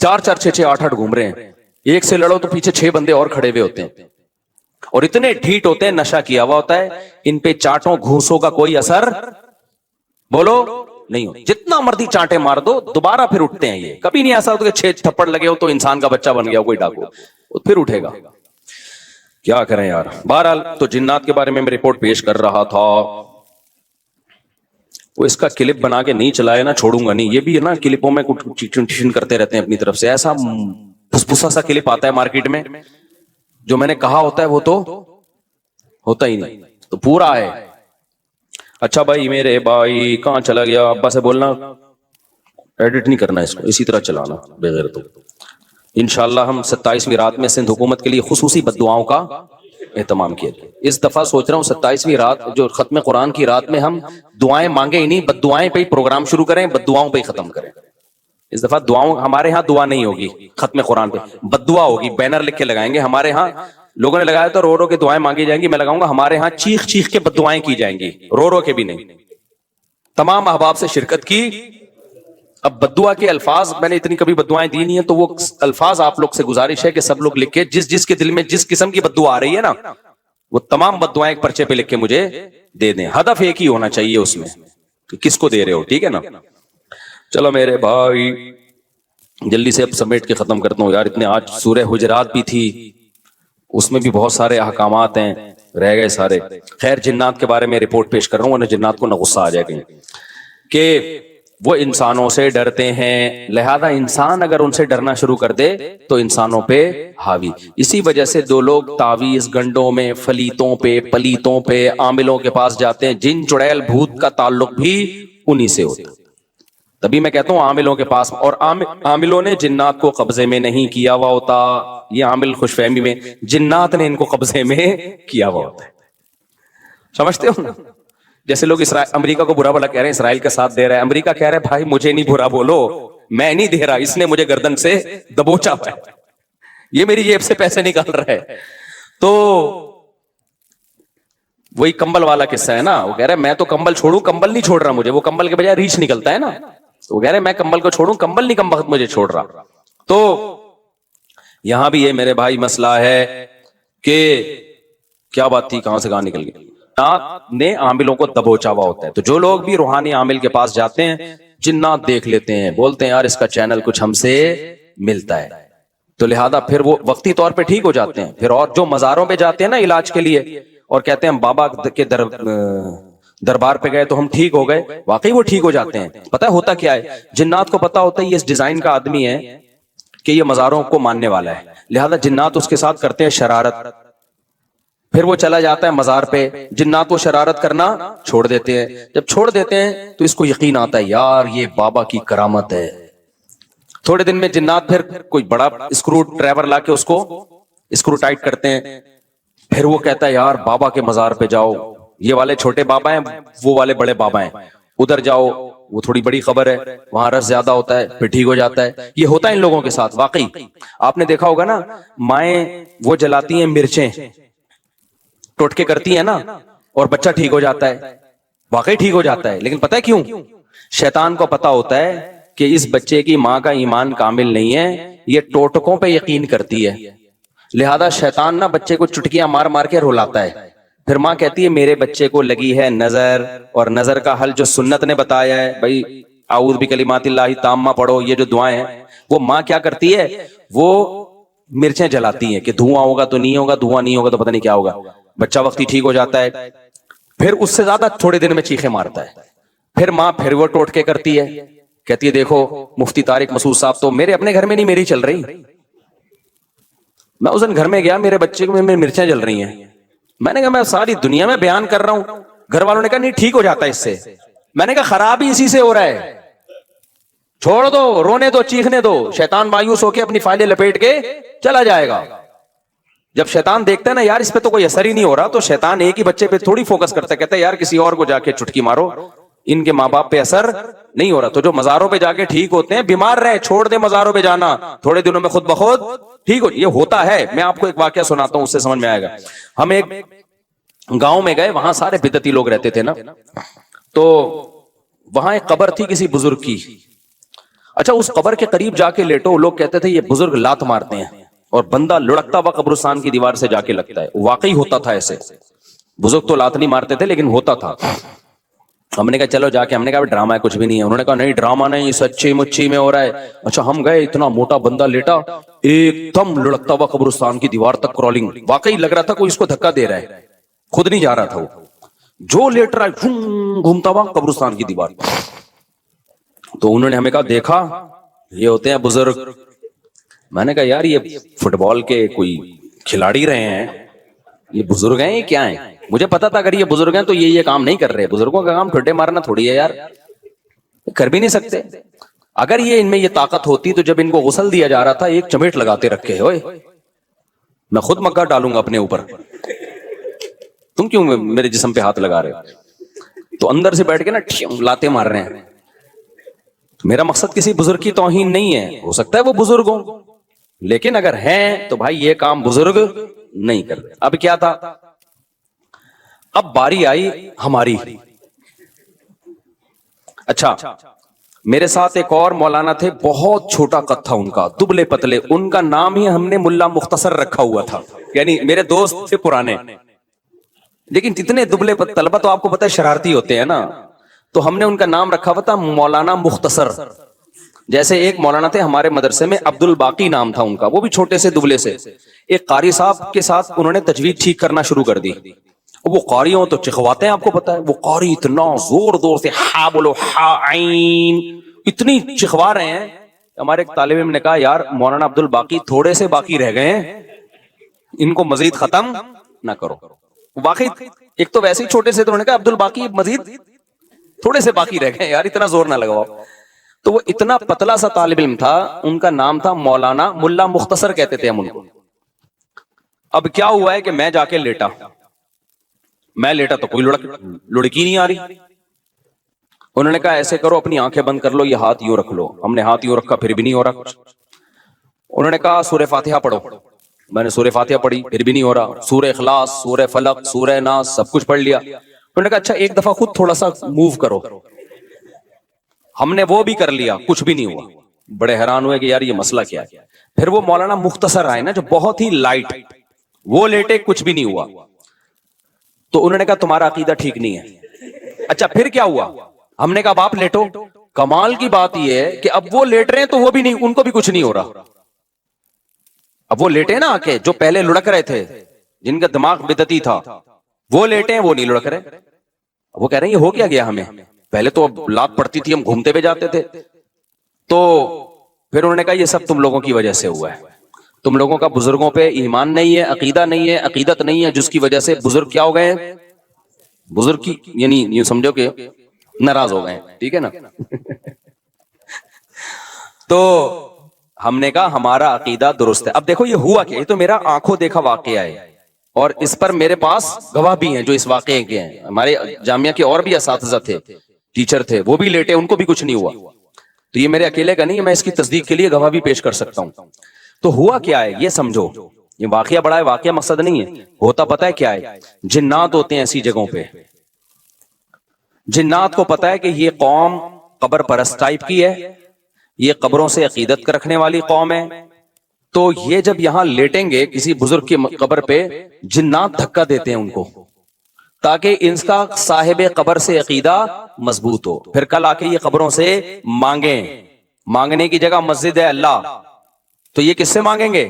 4-4 6-6 8-8 گھوم رہے ہیں۔ ایک سے لڑو تو پیچھے 6 بندے اور کھڑے ہوئے ہوتے ہیں، اور اتنے ڈھیٹ ہوتے ہیں، نشہ کیا ہوا ہوتا ہے، ان پہ چانٹوں گھوسوں کا کوئی اثر بولو نہیں ہو۔ جتنا مرضی چانٹے مار دو دوبارہ پھر اٹھتے ہیں۔ یہ کبھی نہیں ایسا ہوتا کہ 6 تھپڑ لگے ہو تو انسان کا بچہ بن گیا کوئی ڈاکو، وہ پھر اٹھے گا۔ کیا کریں یار۔ بہرحال تو جنات کے بارے میں رپورٹ پیش کر رہا تھا، وہ اس کا کلپ بنا کے نہیں چلائے نا چھوڑوں گا نہیں۔ یہ بھی ہے نا کلپوں میں کچھ ٹیوشن کرتے رہتے ہیں اپنی طرف سے، ایسا پھسپھسا سا کلپ آتا ہے مارکیٹ میں، جو میں نے کہا ہوتا ہے وہ تو ہوتا ہی نہیں، تو پورا ہے۔ اچھا بھائی میرے بھائی کہاں چلا گیا؟ ابا سے بولنا ایڈٹ نہیں کرنا اس کو، اسی طرح چلانا بغیر تو۔ انشاءاللہ ہم 27ویں رات میں سندھ حکومت کے لیے خصوصی بد دعاؤں کا اہتمام کیا جائے۔ اس دفعہ سوچ رہا ہوں 27ویں رات جو ختم قرآن کی رات میں ہم دعائیں مانگے ہی نہیں، بد دعائیں پہ ہی پروگرام شروع کریں، بد دعاؤں پہ ہی ختم کریں۔ اس دفعہ دعاؤں، ہمارے ہاں دعا نہیں ہوگی ختم قرآن پہ، بد دعا ہوگی۔ بینر لکھ کے لگائیں گے، ہمارے ہاں لوگوں نے لگایا تو رو رو کے دعائیں مانگی جائیں گی، میں لگاؤں گا ہمارے ہاں چیخ چیخ کے بد دعائیں کی جائیں گی، رو رو کے بھی نہیں۔ تمام احباب سے شرکت کی۔ اب بد دعا کے الفاظ میں نے اتنی کبھی بد دعائیں دی نہیں ہیں، تو وہ الفاظ آپ لوگ سے گزارش ہے کہ سب لوگ لکھ کے جس جس کے دل میں جس قسم کی بد دعا آ رہی ہے نا، وہ تمام بد دعائیں ایک پرچے پہ لکھ کے مجھے دے دیں۔ ہدف ایک ہی ہونا چاہیے اس میں کہ کس کو دے رہے ہو، ٹھیک ہے نا؟ چلو میرے بھائی جلدی سے اب سمیٹ کے ختم کرتا ہوں یار، اتنے آج سورہ حجرات بھی تھی، اس میں بھی بہت سارے احکامات ہیں، رہ گئے سارے۔ خیر جنات کے بارے میں رپورٹ پیش کر رہا ہوں ورنہ جنات کو نہ غصہ آ جائے کہیں، کہ وہ انسانوں سے ڈرتے ہیں، لہذا انسان اگر ان سے ڈرنا شروع کر دے تو انسانوں پہ حاوی۔ اسی وجہ سے دو لوگ تعویذ گنڈوں میں، فلیتوں پہ، پلیتوں پہ، عاملوں کے پاس جاتے ہیں، جن چڑیل بھوت کا تعلق بھی انہی سے ہوتا ہے۔ تبھی میں کہتا ہوں عاملوں کے پاس، اور عاملوں نے جنات کو قبضے میں نہیں کیا ہوا ہوتا، یہ عامل خوش فہمی میں، جنات نے ان کو قبضے میں کیا ہوا ہوتا ہے، سمجھتے ہو نا؟ جیسے لوگ امریکہ کو برا بھلا کہہ رہے ہیں، اسرائیل کا ساتھ دے رہا ہے، امریکہ کہہ رہا ہے بھائی مجھے نہیں برا بولو، میں نہیں دے رہا، اس نے مجھے گردن سے دبوچا ہوا ہے، یہ میری جیب سے پیسے نکال رہا ہے۔ تو وہی کمبل والا قصہ ہے نا، وہ کہہ رہا ہے میں تو کمبل چھوڑوں، کمبل نہیں چھوڑ رہا مجھے، وہ کمبل کے بجائے ریچھ نکلتا ہے نا، تو وہ کہہ رہے میں کمبل کو چھوڑوں، کمبل نہیں کم وقت مجھے چھوڑ رہا۔ تو یہاں بھی یہ میرے بھائی مسئلہ ہے کہ کیا بات تھی، کہاں سے کہاں نکل گئی؟ جنات نے عاملوں کو دبوچا ہوا ہوتا ہے، تو جو لوگ بھی روحانی عامل کے پاس جاتے ہیں جنات دیکھ لیتے ہیں، بولتے ہیں یار اس کا چینل کچھ ہم سے ملتا ہے، تو لہذا پھر وہ وقتی طور پہ ٹھیک ہو جاتے ہیں۔ پھر اور جو مزاروں پہ جاتے ہیں نا علاج کے لیے اور کہتے ہیں ہم بابا کے دربار پہ گئے تو ہم ٹھیک ہو گئے، واقعی وہ ٹھیک ہو جاتے ہیں۔ پتہ ہوتا کیا ہے، جنات کو پتا ہوتا ہے یہ اس ڈیزائن کا آدمی ہے کہ یہ مزاروں کو ماننے والا ہے، لہذا جنات اس کے ساتھ کرتے ہیں شرارت، پھر وہ چلا جاتا ہے مزار پہ، جنات وہ شرارت کرنا چھوڑ دیتے ہیں، جب چھوڑ دیتے ہیں تو اس کو یقین آتا ہے یار یہ بابا کی کرامت ہے۔ تھوڑے دن میں جنات پھر کوئی بڑا اسکرو ڈرائیور لا کے اس کو اسکرو ٹائٹ کرتے ہیں، پھر وہ کہتا ہے یار بابا کے مزار پہ جاؤ، یہ والے چھوٹے بابا ہیں، وہ والے بڑے بابا ہیں، ادھر جاؤ وہ تھوڑی بڑی خبر ہے، وہاں رس زیادہ ہوتا ہے، پھر ٹھیک ہو جاتا ہے۔ یہ ہوتا ہے ان لوگوں کے ساتھ واقعی۔ آپ نے دیکھا ہوگا نا مائیں وہ جلاتی ہیں مرچیں، ٹوٹکے کرتی ہیں نا، اور بچہ ٹھیک ہو جاتا ہے، واقعی ٹھیک ہو جاتا ہے، لیکن پتہ ہے کیوں؟ شیطان کو پتا ہوتا ہے کہ اس بچے کی ماں کا ایمان کامل نہیں ہے, یہ ٹوٹکوں پہ یقین کرتی ہے, لہذا شیطان نا بچے کو چٹکیاں مار مار کے رلاتا ہے. پھر ماں کہتی ہے میرے بچے کو لگی ہے نظر, اور نظر کا حل جو سنت نے بتایا ہے بھائی اعوذ بکلمات اللہ التامہ پڑھو, یہ جو دعائیں ہیں, وہ ماں کیا کرتی ہے, وہ مرچیں جلاتی ہیں کہ دھواں ہوگا تو نہیں ہوگا, دھواں نہیں ہوگا تو پتہ نہیں کیا ہوگا. بچہ وقتی ٹھیک ہو جاتا ہے, پھر اس سے زیادہ تھوڑے دن میں چیخیں مارتا ہے. پھر ماں پھر وہ ٹوٹکے کرتی ہے, کہتی ہے دیکھو مفتی طارق مسعود صاحب تو میرے اپنے گھر میں نہیں میری چل رہی, میں اس دن گھر میں گیا میرے بچے کو مرچیں جل رہی ہیں, میں نے کہا میں ساری دنیا میں بیان کر رہا ہوں, گھر والوں نے کہا نہیں ٹھیک ہو جاتا ہے اس سے. میں نے کہا خراب ہی اسی سے ہو رہا ہے, چھوڑ دو, رونے دو, چیخنے دو, شیطان مایوس ہو کے اپنی فائلیں لپیٹ کے چلا جائے گا. جب شیطان دیکھتا ہے نا یار اس پہ تو کوئی اثر ہی نہیں ہو رہا, تو شیطان ایک ہی بچے پہ تھوڑی فوکس کرتا ہے, کہتا ہے یار کسی اور کو جا کے چٹکی مارو, ان کے ماں باپ پہ اثر نہیں ہو رہا. تو جو مزاروں پہ جا کے ٹھیک ہوتے ہیں بیمار رہے, چھوڑ دے مزاروں پہ جانا, تھوڑے دنوں میں خود بخود ٹھیک ہو. یہ ہوتا ہے, میں آپ کو ایک واقعہ سناتا ہوں اس سے سمجھ میں آئے گا. ہم ایک گاؤں میں گئے, وہاں سارے بدعتی لوگ رہتے تھے نا, تو وہاں ایک قبر تھی کسی بزرگ کی. اچھا اس قبر کے قریب جا کے لیٹو, لوگ کہتے تھے یہ بزرگ لات مارتے ہیں, اور بندہ لڑکتا ہوا قبرستان کی دیوار سے جا کے لگتا ہے. واقعی ہوتا تھا ایسے, بزرگ تو لات نہیں مارتے تھے لیکن ہوتا تھا. ہم نے کہا چلو جا کے, ہم نے کہا ڈرامہ ہے کچھ بھی نہیں ہے. انہوں نے کہا نہیں ڈرامہ نہیں, سچی مچی میں ہو رہا ہے. اچھا ہم گئے, اتنا موٹا بندہ لیٹا, ایک دم لڑکتا ہوا قبرستان کی دیوار تک کرالنگ, واقعی لگ رہا تھا کوئی اس کو دھکا دے رہا ہے, خود نہیں جا رہا تھا وہ, جو لیٹ رہا ہے گھومتا ہوا قبرستان کی دیوار. تو انہوں نے ہمیں کہا دیکھا یہ ہوتے ہیں بزرگ. میں نے کہا یار یہ فٹ بال کے کوئی کھلاڑی رہے ہیں, یہ بزرگ ہیں یہ کیا ہیں؟ مجھے پتا تھا اگر یہ بزرگ ہیں تو یہ کام نہیں کر رہے, بزرگوں کا کام ٹھڈے مارنا تھوڑی ہے یار, کر بھی نہیں سکتے. اگر یہ ان میں یہ طاقت ہوتی تو جب ان کو غسل دیا جا رہا تھا ایک چمیٹ لگاتے رکھے, ہوئے میں خود مگا ڈالوں گا اپنے اوپر, تم کیوں میرے جسم پہ ہاتھ لگا رہے ہو؟ تو اندر سے بیٹھ کے نا لاتے مار رہے ہیں. میرا مقصد کسی بزرگ کی توہین نہیں ہے, ہو سکتا ہے وہ بزرگ ہوں, لیکن اگر ہیں تو بھائی یہ کام بزرگ نہیں کرتے. اب کیا تھا, اب باری آئی ہماری. اچھا میرے ساتھ ایک اور مولانا تھے, بہت چھوٹا قد تھا ان کا, دبلے پتلے, ان کا نام ہی ہم نے ملا مختصر رکھا ہوا تھا, یعنی میرے دوست تھے پرانے, لیکن اتنے دبلے طلبہ تو آپ کو پتہ ہے شرارتی ہوتے ہیں نا, تو ہم نے ان کا نام رکھا ہوا تھا مولانا مختصر. جیسے ایک مولانا تھے ہمارے مدرسے میں, عبد الباقی نام تھا ان کا, وہ بھی چھوٹے سے دبلے سے. ایک قاری صاحب کے ساتھ انہوں نے تجوید ٹھیک کرنا شروع کر دی. وہ قاری ہوں تو چکھواتے ہیں, آپ کو پتا ہے, وہ قاری اتنا زور زور سے ہا بولو ہا عین اتنی چکھوا رہے ہیں. ہمارے ایک طالب علم نے کہا یار مولانا عبد الباقی تھوڑے سے باقی رہ گئے ہیں, ان کو مزید ختم نہ کرو. واقعی ایک تو ویسے ہی چھوٹے سے, تو انہوں نے کہا عبد الباقی مزید تھوڑے سے باقی رہ گئے یار, اتنا زور نہ لگاؤ. تو وہ اتنا پتلا سا طالب علم تھا, ان کا نام تھا مولانا ملا مختصر کہتے تھے ہم ان کو. اب کیا ہوا ہے کہ میں جا کے لیٹا, تو کوئی لڑکی نہیں آ رہی. انہوں نے کہا ایسے کرو اپنی آنکھیں بند کر لو, یہ ہاتھ یوں رکھ لو. ہم نے ہاتھ یوں رکھا, پھر بھی نہیں ہو رہا کچھ. انہوں نے کہا سورہ فاتحہ پڑھو. میں نے سورہ فاتحہ پڑھی, پھر بھی نہیں ہو رہا. سورہ اخلاص, سورہ فلق, سورہ ناس, سب کچھ پڑھ لیا. انہوں نے کہا اچھا ایک دفعہ خود تھوڑا سا موو کرو. ہم نے وہ بھی کر لیا, کچھ بھی نہیں ہوا. بڑے حیران ہوئے کہ یار یہ مسئلہ کیا ہے. پھر وہ مولانا مختصر آئے نا, جو بہت ہی لائٹ, وہ لیٹے, کچھ بھی نہیں ہوا. تو انہوں نے کہا تمہارا عقیدہ ٹھیک نہیں ہے. اچھا پھر کیا ہوا؟ ہم نے کہا باپ لیٹو. کمال کی بات یہ ہے کہ اب وہ لیٹ رہے ہیں تو وہ بھی نہیں, ان کو بھی کچھ نہیں ہو رہا. اب وہ لیٹے نا کہ جو پہلے لڑک رہے تھے, جن کا دماغ بدعتی تھا, وہ لیٹے ہیں, وہ نہیں لڑک رہے. وہ کہہ رہے ہیں یہ ہو کیا گیا ہمیں, پہلے تو لات پڑتی تھی, ہم گھومتے ہوئے جاتے تھے. تو پھر انہوں نے کہا یہ سب تم لوگوں کی وجہ سے ہوا ہے, تم لوگوں کا بزرگوں پہ ایمان نہیں ہے, عقیدہ نہیں ہے, عقیدت نہیں ہے, جس کی وجہ سے بزرگ کیا ہو گئے ہیں, بزرگ کی یعنی یہ سمجھو کہ ناراض ہو گئے ہیں. ٹھیک ہے نا. تو ہم نے کہا ہمارا عقیدہ درست ہے. اب دیکھو یہ ہوا کیا, یہ تو میرا آنکھوں دیکھا واقعہ ہے, اور اس پر میرے پاس گواہ بھی ہیں جو اس واقعے کے ہیں. ہمارے جامعہ کے اور بھی اساتذہ تھے, ٹیچر تھے, وہ بھی لیٹے, ان کو بھی کچھ نہیں ہوا. تو یہ میرے اکیلے کا نہیں ہے, میں اس کی تصدیق کے لیے گواہ بھی پیش کر سکتا ہوں. تو ہوا کیا ہے یہ سمجھو, یہ واقعہ بڑا ہے, واقعہ مقصد نہیں ہے. ہوتا پتہ ہے کیا ہے, جنات ہوتے ہیں ایسی جگہوں پہ. جنات کو پتا ہے کہ یہ قوم قبر پرست ٹائپ کی ہے, یہ قبروں سے عقیدت رکھنے والی قوم ہے. تو یہ جب یہاں لیٹیں گے کسی بزرگ کی قبر پہ، جنات دھکا دیتے ہیں ان کو تاکہ ان کا صاحب قبر سے عقیدہ مضبوط ہو. پھر کل آ کے یہ قبروں سے مانگیں. مانگنے کی جگہ مسجد ہے اللہ، تو یہ کس سے مانگیں گے؟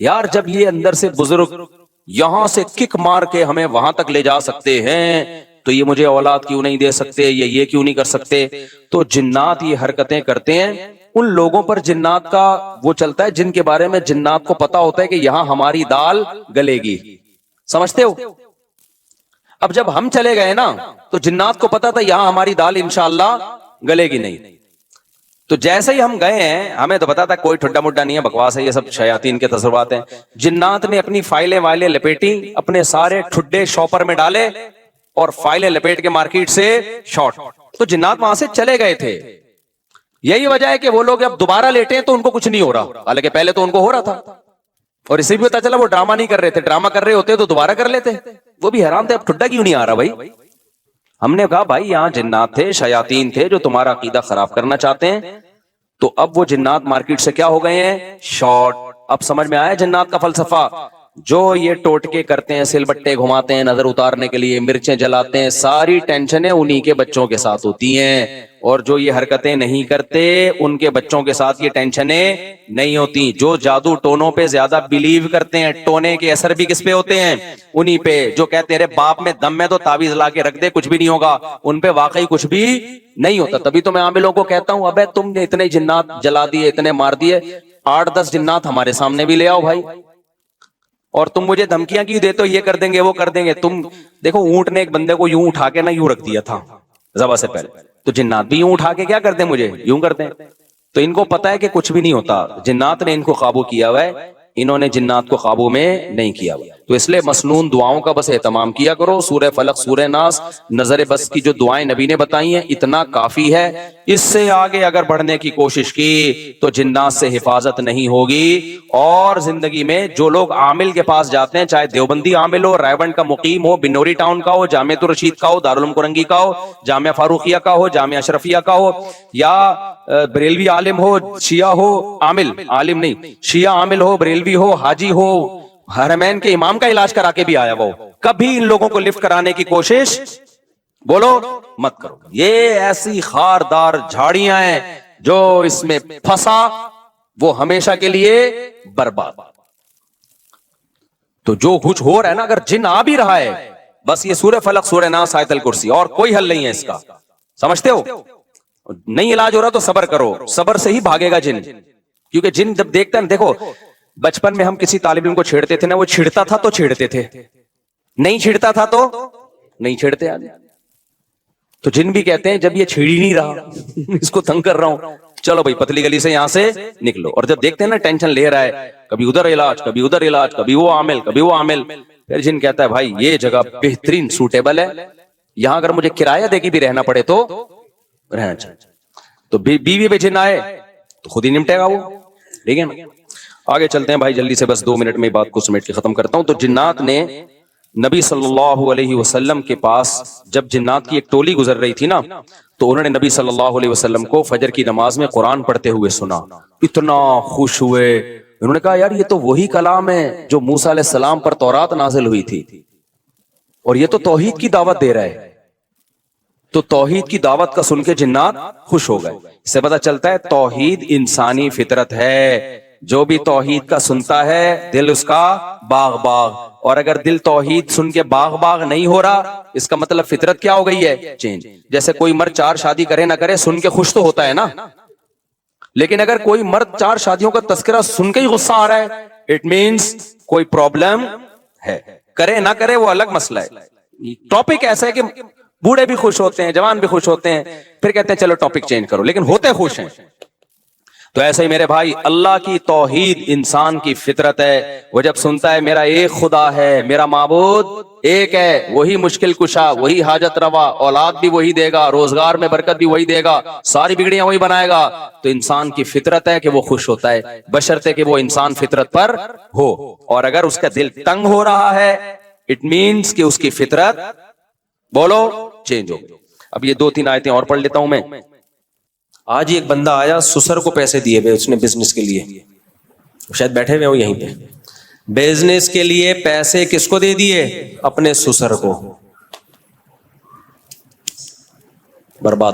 یار جب یہ اندر سے بزرگ یہاں سے کک مار کے ہمیں وہاں تک لے جا سکتے ہیں تو یہ مجھے اولاد کیوں نہیں دے سکتے، یہ کیوں نہیں کر سکتے. تو جنات یہ حرکتیں کرتے ہیں. ان لوگوں پر جنات کا وہ چلتا ہے جن کے بارے میں جنات کو پتا ہوتا ہے کہ یہاں ہماری دال گلے گی. سمجھتے ہو؟ اب جب ہم چلے گئے نا تو جنات کو پتا تھا یہاں ہماری دال انشاءاللہ گلے گی نہیں. تو جیسے ہی ہم گئے ہیں ہمیں تو پتا تھا کوئی ٹھڈا مڈا نہیں ہے، بکواس ہے، یہ سب شیاطین کے تصورات ہیں. جنات نے اپنی فائلیں وائلیں لپیٹی، اپنے سارے ٹھڈے شاپر میں ڈالے اور فائلیں لپیٹ کے مارکیٹ سے شارٹ. تو جنات وہاں سے چلے گئے تھے. یہی وجہ ہے کہ وہ لوگ اب دوبارہ لیٹے تو ان کو کچھ نہیں ہو رہا، حالانکہ پہلے تو ان کو ہو رہا تھا. اور اسے بھی پتا چلا وہ ڈرامہ نہیں کر رہے تھے، ڈرامہ کر رہے ہوتے تو دوبارہ کر لیتے. وہ بھی حیران تھے اب ٹھڈا کیوں نہیں آ رہا بھائی. ہم نے کہا بھائی یہاں جنات تھے، شیاطین تھے جو تمہارا عقیدہ خراب کرنا چاہتے ہیں. تو اب وہ جنات مارکیٹ سے کیا ہو گئے ہیں؟ شارٹ. اب سمجھ میں آیا جنات کا فلسفہ. جو یہ ٹوٹکے کرتے ہیں، سل بٹے گھماتے ہیں نظر اتارنے کے لیے، مرچیں جلاتے ہیں، ساری ٹینشنیں انہی کے بچوں کے ساتھ ہوتی ہیں. اور جو یہ حرکتیں نہیں کرتے ان کے بچوں کے ساتھ یہ ٹینشنیں نہیں ہوتی. جو جادو ٹونوں پہ زیادہ بلیو کرتے ہیں، ٹونے کے اثر بھی کس پہ ہوتے ہیں؟ انہی پہ. جو کہتے ہیں رے باپ میں دم ہے تو تعویذ لا کے رکھ دے کچھ بھی نہیں ہوگا، ان پہ واقعی کچھ بھی نہیں ہوتا. تبھی تو میں عاملوں کو کہتا ہوں ابے تم نے اتنے جنات جلا دیے، اتنے مار دیے، 8-10 جنات ہمارے سامنے بھی لے آؤ بھائی. اور تم مجھے دھمکیاں کیوں دیتے ہو، یہ کر دیں گے وہ کر دیں گے. تم دیکھو اونٹ نے ایک بندے کو یوں اٹھا کے نا یوں رکھ دیا تھا ذبح سے پہلے، تو جنات بھی یوں اٹھا کے کیا کرتے ہیں مجھے یوں کرتے ہیں. تو ان کو پتا ہے کہ کچھ بھی نہیں ہوتا، جنات نے ان کو قابو کیا ہوا ہے، انہوں نے جنات کو قابو میں نہیں کیا ہوا. تو اس لیے مسنون دعاؤں کا بس اہتمام کیا کرو. سورہ فلق، سورہ ناس، نظر بس کی جو دعائیں نبی نے بتائی ہیں اتنا کافی ہے. اس سے آگے اگر بڑھنے کی کوشش کی تو جنات سے حفاظت نہیں ہوگی. اور زندگی میں جو لوگ عامل کے پاس جاتے ہیں، چاہے دیوبندی عامل ہو، رائے کا مقیم ہو، بنوری ٹاؤن کا ہو، جامعۃ الرشید کا ہو، دارالعلوم کرنگی کا ہو، جامعہ فاروقیہ کا ہو، جامعہ اشرفیہ کا ہو، یا بریلوی عالم ہو، شیعہ ہو، عامل عالم نہیں، شیعہ عامل ہو، بریلوی ہو، حاجی ہو، حرمین کے امام کا علاج کرا کے بھی آیا وہ، کبھی ان لوگوں کو لفٹ کرانے کی کوشش بولو مت کرو. یہ ایسی خاردار جھاڑیاں ہیں جو اس میں پھنسا وہ ہمیشہ کے لیے برباد. تو جو کچھ ہو رہا ہے نا، اگر جن آ بھی رہا ہے بس یہ سورہ فلق، سورہ ناس، آیت الکرسی، اور کوئی حل نہیں ہے اس کا. سمجھتے ہو؟ نہیں علاج ہو رہا تو صبر کرو، صبر سے ہی بھاگے گا جن. کیونکہ جن جب دیکھتا ہے، دیکھو بچپن میں ہم کسی طالب علم کو چھیڑتے تھے نا، وہ چھیڑتا تھا تو چھیڑتے تھے، نہیں چھیڑتا تھا تو نہیں چھیڑتے. تو جن بھی کہتے ہیں جب یہ چھیڑ ہی نہیں رہا اس کو تنگ کر رہا ہوں، چلو بھائی پتلی گلی سے یہاں سے نکلو. اور جب دیکھتے ہیں نا ٹینشن لے رہا ہے، کبھی ادھر علاج، کبھی ادھر علاج، کبھی وہ عامل، کبھی وہ عامل، پھر جن کہتا ہے بھائی یہ جگہ بہترین سوٹیبل ہے، یہاں اگر مجھے کرایہ دے کے بھی رہنا پڑے تو رہنا چاہیے. تو بیوی پہ جن آئے تو خود ہی نمٹے گا وہ. ٹھیک ہے نا؟ آگے چلتے ہیں بھائی جلدی سے، بس 2 منٹ میں بات کو سمیٹ کے ختم کرتا ہوں. تو جنات نے نبی صلی اللہ علیہ وسلم کے پاس، جب جنات کی ایک ٹولی گزر رہی تھی نا، تو انہوں نے نبی صلی اللہ علیہ وسلم کو فجر کی نماز میں قرآن پڑھتے ہوئے سنا. اتنا خوش ہوئے، انہوں نے کہا یار یہ تو وہی کلام ہے جو موسیٰ علیہ السلام پر تورات نازل ہوئی تھی، اور یہ تو توحید کی دعوت دے رہا ہے. تو توحید کی دعوت کا سن کے جنات خوش ہو گئے. اس سے پتہ چلتا ہے توحید انسانی فطرت ہے. جو بھی توحید کا سنتا ہے دل اس کا باغ باغ. اور اگر دل توحید سن کے باغ باغ نہیں ہو رہا، اس کا مطلب فطرت کیا ہو گئی ہے؟ چینج. جیسے کوئی مرد 4 شادی کرے نہ کرے سن کے خوش تو ہوتا ہے نا، لیکن اگر کوئی مرد 4 شادیوں کا تذکرہ سن کے ہی غصہ آ رہا ہے، اٹ مینز کوئی پرابلم ہے. کرے نہ کرے وہ الگ مسئلہ ہے. ٹاپک ایسا ہے کہ بوڑھے بھی خوش ہوتے ہیں، جوان بھی خوش ہوتے ہیں، پھر کہتے ہیں چلو ٹاپک چینج کرو، لیکن ہوتے خوش ہیں. تو ایسے ہی میرے بھائی اللہ کی توحید انسان کی فطرت ہے. وہ جب سنتا ہے میرا ایک خدا ہے، میرا معبود ایک ہے، وہی مشکل کشا، وہی حاجت روا، اولاد بھی وہی دے گا، روزگار میں برکت بھی وہی دے گا، ساری بگڑیاں وہی بنائے گا، تو انسان کی فطرت ہے کہ وہ خوش ہوتا ہے، بشرطے کہ وہ انسان فطرت پر ہو. اور اگر اس کا دل تنگ ہو رہا ہے، اٹ مینز کہ اس کی فطرت بولو چینج ہو. اب یہ 2-3 آیتیں اور پڑھ لیتا ہوں میں. آج ایک بندہ آیا, سسر کو پیسے دیے ہوئے اس نے بزنس کے لیے, شاید بیٹھے ہوئے ہوں یہیں پہ, بزنس کے لیے پیسے کس کو دے دیے؟ اپنے سسر کو. برباد.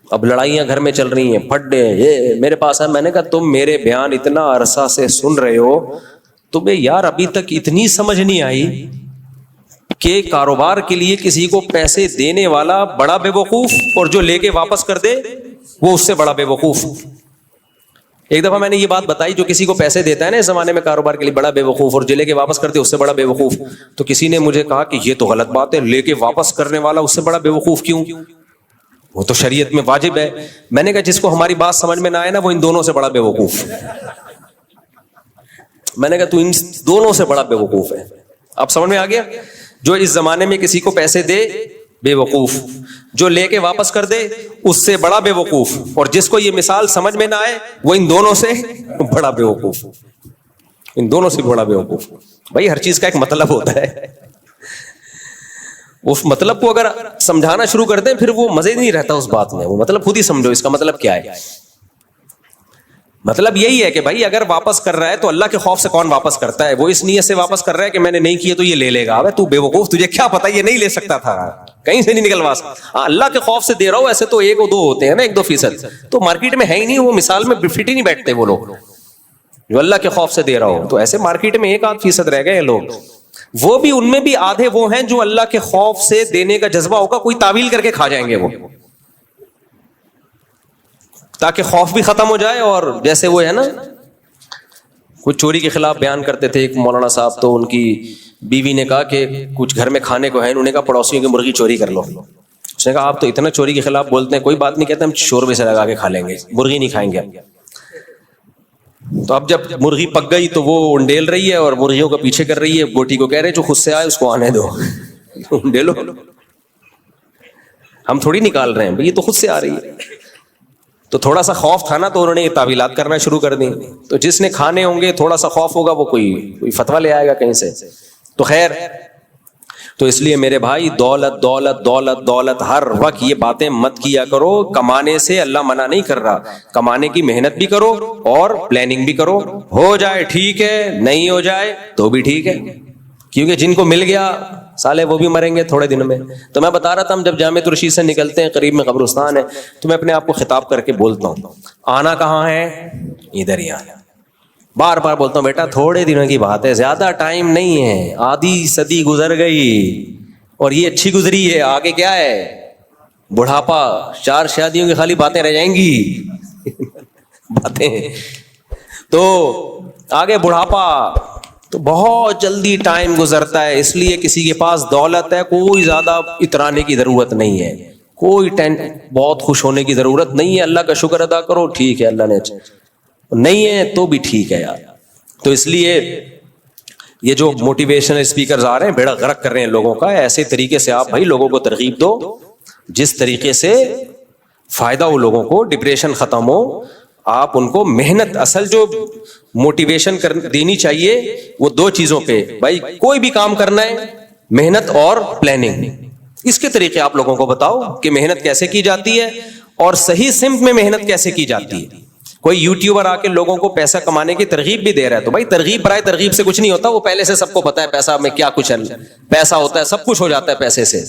اب لڑائیاں گھر میں چل رہی ہیں, پھڈے یہ میرے پاس ہے. میں نے کہا تم میرے بیان اتنا عرصہ سے سن رہے ہو, تمہیں یار ابھی تک اتنی سمجھ نہیں آئی کہ کاروبار کے لیے کسی کو پیسے دینے والا بڑا بے وقوف اور جو لے کے واپس کر دے وہ اس سے بڑا بے وقوف. ایک دفعہ میں نے یہ بات بتائی, جو کسی کو پیسے دیتا ہے نا اس زمانے میں کاروبار کے لیے بڑا بے وقوف, اور جو لے کے واپس کرتے اس سے بڑا بے وقوف. تو کسی نے مجھے کہا کہ یہ تو غلط بات ہے, لے کے واپس کرنے والا اس سے بڑا بے وقوف کیوں؟ وہ تو شریعت میں واجب ہے. میں نے کہا جس کو ہماری بات سمجھ میں نہ آئے نا وہ ان دونوں سے بڑا بے وقوف. میں نے کہا تو ان دونوں سے بڑا بے وقوف ہے. اب سمجھ میں آ گیا؟ جو اس زمانے میں کسی کو پیسے دے بے وقوف, جو لے کے واپس کر دے اس سے بڑا بے وقوف, اور جس کو یہ مثال سمجھ میں نہ آئے وہ ان دونوں سے بڑا بے وقوف. ان دونوں سے بڑا بے وقوف. بھائی ہر چیز کا ایک مطلب ہوتا ہے, اس مطلب کو اگر سمجھانا شروع کر دیں پھر وہ مزے نہیں رہتا اس بات میں. وہ مطلب خود ہی سمجھو اس کا مطلب کیا ہے. مطلب یہی ہے کہ بھائی اگر واپس کر رہا ہے تو اللہ کے خوف سے کون واپس کرتا ہے؟ وہ اس نیت سے واپس کر رہا ہے کہ میں نے نہیں کیے تو یہ لے لے گا. تو بے وقوف, تجھے کیا پتا یہ نہیں لے سکتا تھا, کہیں سے نہیں نکلوا سکتا. اللہ کے خوف سے دے رہا ہو. ایسے تو 1-2 ہوتے ہیں نا, 1-2%, تو مارکیٹ میں ہے ہی نہیں. وہ مثال میں فٹ ہی نہیں بیٹھتے وہ لوگ جو اللہ کے خوف سے دے رہا ہو. تو ایسے مارکیٹ میں 1-8% رہ گئے لوگ. وہ بھی ان میں بھی آدھے وہ ہیں جو اللہ کے خوف سے دینے کا جذبہ ہوگا, کوئی تعویل کر کے کھا جائیں گے وہ, تاکہ خوف بھی ختم ہو جائے. اور جیسے وہ ہے نا, کچھ چوری کے خلاف بیان کرتے تھے ایک مولانا صاحب, تو ان کی بیوی نے کہا کہ کچھ گھر میں کھانے کو ہے, انہوں نے کہا پڑوسیوں کی مرغی چوری کر لو. اس نے کہا آپ تو اتنا چوری کے خلاف بولتے ہیں, کوئی بات نہیں, کہتے ہم شوربے سے لگا کے کھا لیں گے, مرغی نہیں کھائیں گے. تو اب جب مرغی پک گئی تو وہ انڈیل رہی ہے اور مرغیوں کا پیچھے کر رہی ہے. بوٹی کو کہہ رہے جو خود سے آئے اس کو آنے دو, انڈیلو, ہم تھوڑی نکال رہے ہیں, یہ تو خود سے آ رہی ہے. تو تھوڑا سا خوف تھا نا, تو انہوں نے یہ تعویلات کرنا شروع کر دی. تو جس نے کھانے ہوں گے تھوڑا سا خوف ہوگا, وہ کوئی فتویٰ لے آئے گا کہیں سے. تو خیر, تو اس لیے میرے بھائی دولت دولت دولت دولت ہر وقت یہ باتیں مت کیا کرو. کمانے سے اللہ منع نہیں کر رہا, کمانے کی محنت بھی کرو اور پلاننگ بھی کرو. ہو جائے ٹھیک ہے, نہیں ہو جائے تو بھی ٹھیک ہے, کیونکہ جن کو مل گیا سالے وہ بھی مریں گے تھوڑے دنوں میں. تو میں بتا رہا تھا, ہم جب جامع الرشید سے نکلتے ہیں, قریب میں قبرستان ہے, تو میں اپنے آپ کو خطاب کر کے بولتا ہوں, آنا کہاں ہے؟ ادھر ہی آنا. بار بار بولتا ہوں بیٹا تھوڑے دنوں کی بات ہے, زیادہ ٹائم نہیں ہے, آدھی صدی گزر گئی اور یہ اچھی گزری ہے, آگے کیا ہے؟ بڑھاپا. 4 شادیوں کی خالی باتیں رہ جائیں گی باتیں. تو آگے بڑھاپا, تو بہت جلدی ٹائم گزرتا ہے. اس لیے کسی کے پاس دولت ہے, کوئی زیادہ اترانے کی ضرورت نہیں ہے, کوئی بہت خوش ہونے کی ضرورت نہیں ہے. اللہ کا شکر ادا کرو, ٹھیک ہے, اللہ نے نہیں ہے تو بھی ٹھیک ہے یار. تو اس لیے یہ جو موٹیویشنل اسپیکرز آ رہے ہیں, بیڑا غرق کر رہے ہیں لوگوں کا. ایسے طریقے سے آپ بھائی لوگوں کو ترغیب دو جس طریقے سے فائدہ ہو لوگوں کو, ڈپریشن ختم ہو. آپ ان کو محنت, اصل جو موٹیویشن دینی چاہیے وہ 2 چیزوں پہ. بھائی کوئی بھی کام کرنا ہے, محنت اور پلاننگ. اس کے طریقے آپ لوگوں کو بتاؤ کہ محنت کیسے کی جاتی ہے اور صحیح سمت میں محنت کیسے کی جاتی ہے. کوئی یوٹیوبر آ کے لوگوں کو پیسہ کمانے کی ترغیب بھی دے رہا ہے, تو بھائی ترغیب برائے ترغیب سے کچھ نہیں ہوتا. وہ پہلے سے سب کو پتا ہے پیسہ میں کیا کچھ ہے, پیسہ ہوتا ہے, سب کچھ ہو جاتا ہے پیسے سے,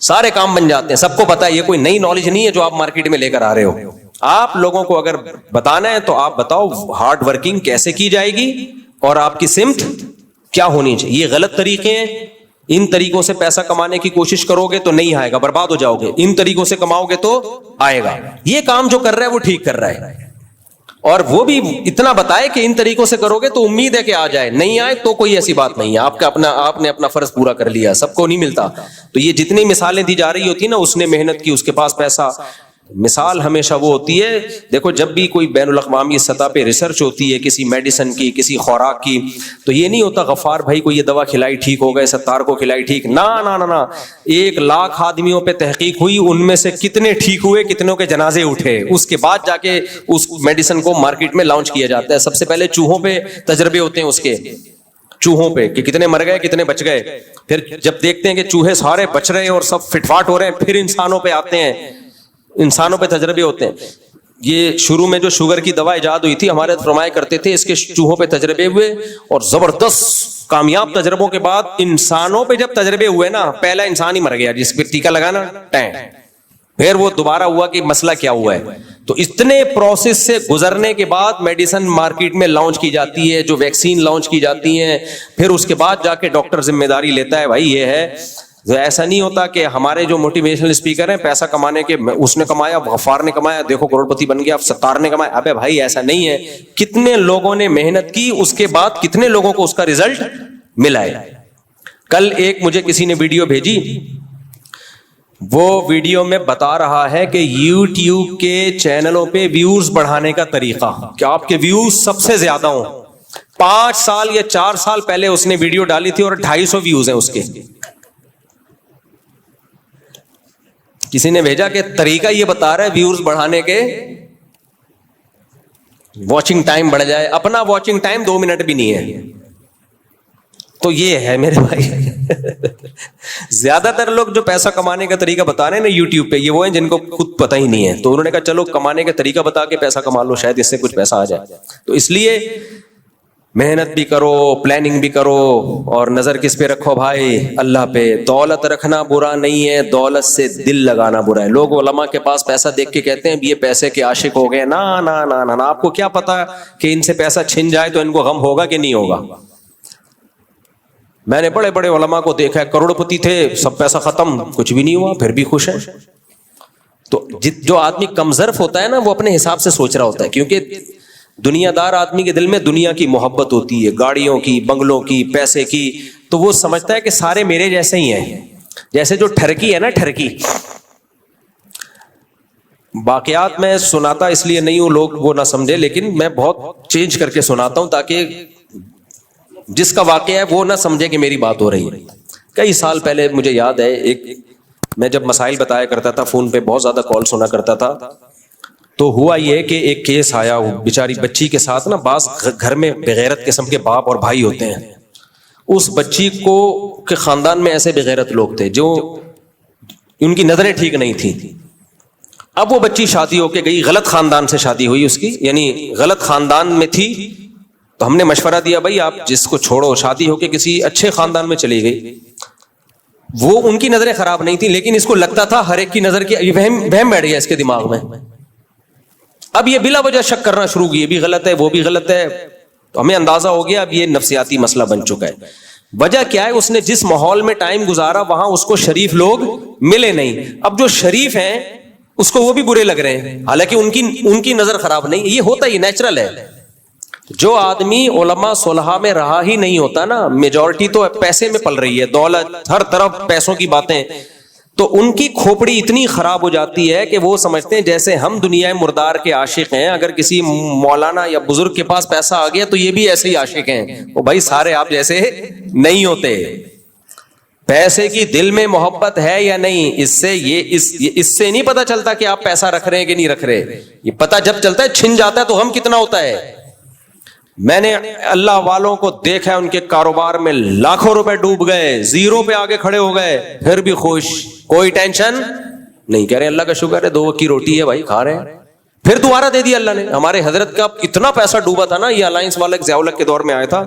سارے کام بن جاتے ہیں, سب کو پتا ہے. یہ کوئی نئی نالج نہیں ہے جو آپ مارکیٹ میں لے کر آ رہے ہو. آپ لوگوں کو اگر بتانا ہے تو آپ بتاؤ ہارڈ ورکنگ کیسے کی جائے گی اور آپ کی سمت کیا ہونی چاہیے. یہ غلط طریقے ہیں, ان طریقوں سے پیسہ کمانے کی کوشش کرو گے تو نہیں آئے گا, برباد ہو جاؤ گے. ان طریقوں سے کماؤ گے تو آئے گا. یہ کام جو کر رہا ہے وہ ٹھیک کر رہا ہے, اور وہ بھی اتنا بتائے کہ ان طریقوں سے کرو گے تو امید ہے کہ آ جائے, نہیں آئے تو کوئی ایسی بات نہیں ہے. آپ نے اپنا فرض پورا کر لیا, سب کو نہیں ملتا. تو یہ جتنی مثالیں دی جا رہی ہوتی ہیں نا, اس نے محنت کی, اس کے پاس پیسہ. مثال ہمیشہ وہ ہوتی ہے, دیکھو جب بھی کوئی بین الاقوامی سطح پہ ریسرچ ہوتی ہے کسی میڈیسن کی, کسی خوراک کی, تو یہ نہیں ہوتا غفار بھائی کو یہ دوا کھلائی ٹھیک ہو گئے, ستار کو کھلائی ٹھیک. نہ 1,00,000 آدمیوں پہ تحقیق ہوئی, ان میں سے کتنے ٹھیک ہوئے, کتنوں کے جنازے اٹھے, اس کے بعد جا کے اس میڈیسن کو مارکیٹ میں لانچ کیا جاتا ہے. سب سے پہلے چوہوں پہ تجربے ہوتے ہیں, اس کے چوہوں پہ کہ کتنے مر گئے کتنے بچ گئے. پھر جب دیکھتے ہیں کہ چوہے سارے بچ رہے اور سب فٹ فاٹ ہو رہے ہیں, پھر انسانوں پہ آتے ہیں. انسانوں پہ تجربے ہوتے ہیں. یہ شروع میں جو شوگر کی دوا ایجاد ہوئی تھی ہمارے فرمایا کرتے تھے اس کے چوہوں پہ تجربے ہوئے, اور زبردست کامیاب تجربوں کے بعد انسانوں پہ جب تجربے ہوئے نا, پہلا انسان ہی مر گیا جس پہ ٹیکا لگانا ٹین, پھر وہ دوبارہ ہوا کہ مسئلہ کیا ہوا ہے. تو اتنے پروسیس سے گزرنے کے بعد میڈیسن مارکیٹ میں لانچ کی جاتی ہے, جو ویکسین لانچ کی جاتی ہیں, پھر اس کے بعد جا کے ڈاکٹر ذمہ داری لیتا ہے. بھائی یہ ہے, ایسا نہیں ہوتا کہ ہمارے جو موٹیویشنل اسپیکر ہیں پیسہ کمانے کے, اس نے کمایا, غفار نے کمایا, دیکھو کروڑ پتی بن گیا, ستار نے کمایا. ابے بھائی ایسا نہیں ہے. کتنے لوگوں نے محنت کی, اس کے بعد کتنے لوگوں کو اس کا ریزلٹ ملا ہے. کل ایک مجھے کسی نے ویڈیو بھیجی, وہ ویڈیو میں بتا رہا ہے کہ یوٹیوب کے چینلوں پہ ویوز بڑھانے کا طریقہ, کہ آپ کے ویوز سب سے زیادہ ہوں. 5 سال یا 4 سال پہلے اس نے ویڈیو ڈالی تھی اور 250 ویوز ہیں اس کے. کسی نے بھیجا کہ طریقہ یہ بتا رہا ہے ویوز بڑھانے کے, واچنگ ٹائم بڑھ جائے. اپنا واچنگ ٹائم 2 منٹ بھی نہیں ہے. تو یہ ہے میرے بھائی, زیادہ تر لوگ جو پیسہ کمانے کا طریقہ بتا رہے ہیں نا یوٹیوب پہ, یہ وہ ہیں جن کو خود پتہ ہی نہیں ہے. تو انہوں نے کہا چلو کمانے کا طریقہ بتا کے پیسہ کما لو, شاید اس سے کچھ پیسہ آ جائے. تو اس لیے محنت بھی کرو, پلاننگ بھی کرو, اور نظر کس پہ رکھو بھائی؟ اللہ پہ. دولت رکھنا برا نہیں ہے, دولت سے دل لگانا برا ہے. لوگ علماء کے پاس پیسہ دیکھ کے کہتے ہیں یہ پیسے کے عاشق ہو گئے. نا نا نا نا, آپ کو کیا پتا کہ ان سے پیسہ چھن جائے تو ان کو غم ہوگا کہ نہیں ہوگا. میں نے بڑے بڑے علماء کو دیکھا ہے, کروڑ پتی تھے, سب پیسہ ختم, کچھ بھی نہیں ہوا, پھر بھی خوش ہیں. تو جو آدمی کمظرف ہوتا ہے نا, وہ اپنے حساب سے سوچ رہا ہوتا ہے, کیونکہ دنیا دار آدمی کے دل میں دنیا کی محبت ہوتی ہے, گاڑیوں کی, بنگلوں کی, پیسے کی. تو وہ سمجھتا ہے کہ سارے میرے جیسے ہی ہیں. جیسے جو ٹھرکی ہے نا, ٹھرکی, واقعات میں سناتا اس لیے نہیں ہوں لوگ وہ نہ سمجھے, لیکن میں بہت چینج کر کے سناتا ہوں تاکہ جس کا واقعہ ہے وہ نہ سمجھے کہ میری بات ہو رہی ہے. کئی سال پہلے مجھے یاد ہے, ایک میں جب مسائل بتایا کرتا تھا فون پہ, بہت زیادہ کال سنا کرتا تھا, تو ہوا یہ کہ ایک کیس آیا, بیچاری بچی کے ساتھ نا, بعض گھر میں بغیرت قسم کے باپ اور بھائی ہوتے ہیں. اس بچی کو کے خاندان میں ایسے بغیرت لوگ تھے جو ان کی نظریں ٹھیک نہیں تھیں. اب وہ بچی شادی ہو کے گئی, غلط خاندان سے شادی ہوئی اس کی, یعنی غلط خاندان میں تھی. تو ہم نے مشورہ دیا بھائی آپ جس کو چھوڑو, شادی ہو کے کسی اچھے خاندان میں چلی گئی. وہ ان کی نظریں خراب نہیں تھی, لیکن اس کو لگتا تھا ہر ایک کی نظر کی, یہ وہم بیٹھ گیا اس کے دماغ میں. اب یہ بلا وجہ شک کرنا شروع کی, یہ بھی غلط ہے, وہ بھی غلط ہے. تو ہمیں اندازہ ہو گیا اب یہ نفسیاتی مسئلہ بن چکا ہے. وجہ کیا ہے؟ اس نے جس ماحول میں ٹائم گزارا وہاں اس کو شریف لوگ ملے نہیں. اب جو شریف ہیں اس کو وہ بھی برے لگ رہے ہیں, حالانکہ ان کی نظر خراب نہیں. یہ ہوتا ہی نیچرل ہے. جو آدمی علماء صلحاء میں رہا ہی نہیں ہوتا نا, میجورٹی تو پیسے میں پل رہی ہے, دولت, ہر طرف پیسوں کی باتیں, تو ان کی کھوپڑی اتنی خراب ہو جاتی ہے کہ وہ سمجھتے ہیں جیسے ہم دنیا مردار کے عاشق ہیں, اگر کسی مولانا یا بزرگ کے پاس پیسہ آ گیا تو یہ بھی ایسے ہی عاشق ہیں. وہ بھائی سارے آپ جیسے نہیں ہوتے. پیسے کی دل میں محبت ہے یا نہیں, اس سے نہیں پتا چلتا کہ آپ پیسہ رکھ رہے ہیں کہ نہیں رکھ رہے. یہ پتا جب چلتا ہے, چھن جاتا ہے تو غم کتنا ہوتا ہے. میں نے اللہ والوں کو دیکھا ہے, ان کے کاروبار میں لاکھوں روپے ڈوب گئے, زیرو پہ آگے کھڑے ہو گئے, پھر بھی خوش, کوئی ٹینشن نہیں. کہہ رہے اللہ کا شکر ہے 2 وقت کی روٹی ہے بھائی, کھا رہے ہیں. پھر دوبارہ دے دیا اللہ نے. ہمارے حضرت کا اتنا پیسہ ڈوبا تھا نا, یہ الائنس والا ضیاء الحق کے دور میں آیا تھا,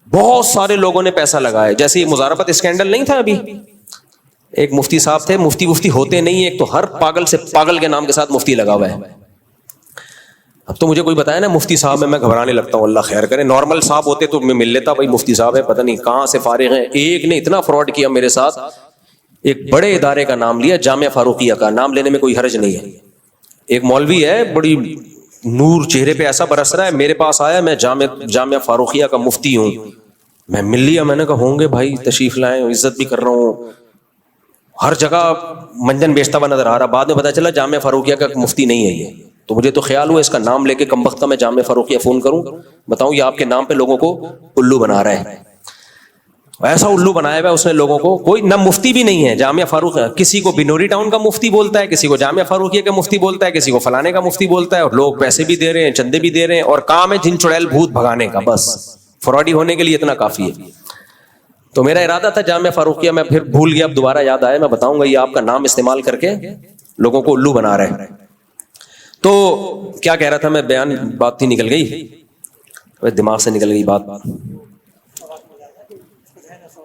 بہت سارے لوگوں نے پیسہ لگایا. جیسے یہ مزاربت اسکینڈل نہیں تھا ابھی, ایک مفتی صاحب تھے, مفتی ہوتے نہیں, ایک تو ہر پاگل سے پاگل کے نام کے ساتھ مفتی لگا ہوا ہے. اب تو مجھے کوئی بتایا نا مفتی صاحب میں گھبرانے لگتا ہوں, اللہ خیر کرے. نارمل صاحب ہوتے تو میں مل لیتا, بھائی مفتی صاحب ہے, پتہ نہیں کہاں سے فارغ ہیں. ایک نے اتنا فراڈ کیا میرے ساتھ, ایک بڑے ادارے کا نام لیا, جامعہ فاروقیہ کا. نام لینے میں کوئی حرج نہیں ہے. ایک مولوی ہے, بڑی نور چہرے پہ ایسا برس رہا ہے, میرے پاس آیا, میں جامعہ فاروقیہ کا مفتی ہوں. میں مل لیا, میں نے کہا ہوں گے بھائی, تشریف لائیں, عزت بھی کر رہا ہوں. ہر جگہ منجن بیچتا ہوا نظر آ رہا. بعد میں پتا چلا جامعہ فاروقیہ کا مفتی نہیں ہے یہ. تو مجھے تو خیال ہوا اس کا نام لے کے کمبختہ میں جامعہ فاروقیہ فون کروں, بتاؤں یہ آپ کے نام پہ لوگوں کو الو بنا رہا ہے. ایسا الو بنایا ہوا اس نے لوگوں کو. کوئی نہ مفتی بھی نہیں ہے جامعہ فاروقیہ, کسی کو بنوری ٹاؤن کا مفتی بولتا ہے, کسی کو جامعہ فاروقیہ کا مفتی بولتا ہے, کسی کو فلانے کا مفتی بولتا ہے, اور لوگ پیسے بھی دے رہے ہیں, چندے بھی دے رہے ہیں, اور کام ہے جن چڑیل بھوت بھگانے کا. بس فراڈی ہونے کے لیے اتنا کافی ہے. تو میرا ارادہ تھا جامعہ فاروقیہ, میں پھر بھول گیا, اب دوبارہ یاد آیا, میں بتاؤں گا یہ آپ کا نام استعمال کر کے لوگوں کو الو بنا رہے ہیں. تو کیا کہہ رہا تھا میں, بیان بات تھی نکل گئی, دماغ سے نکل گئی بات.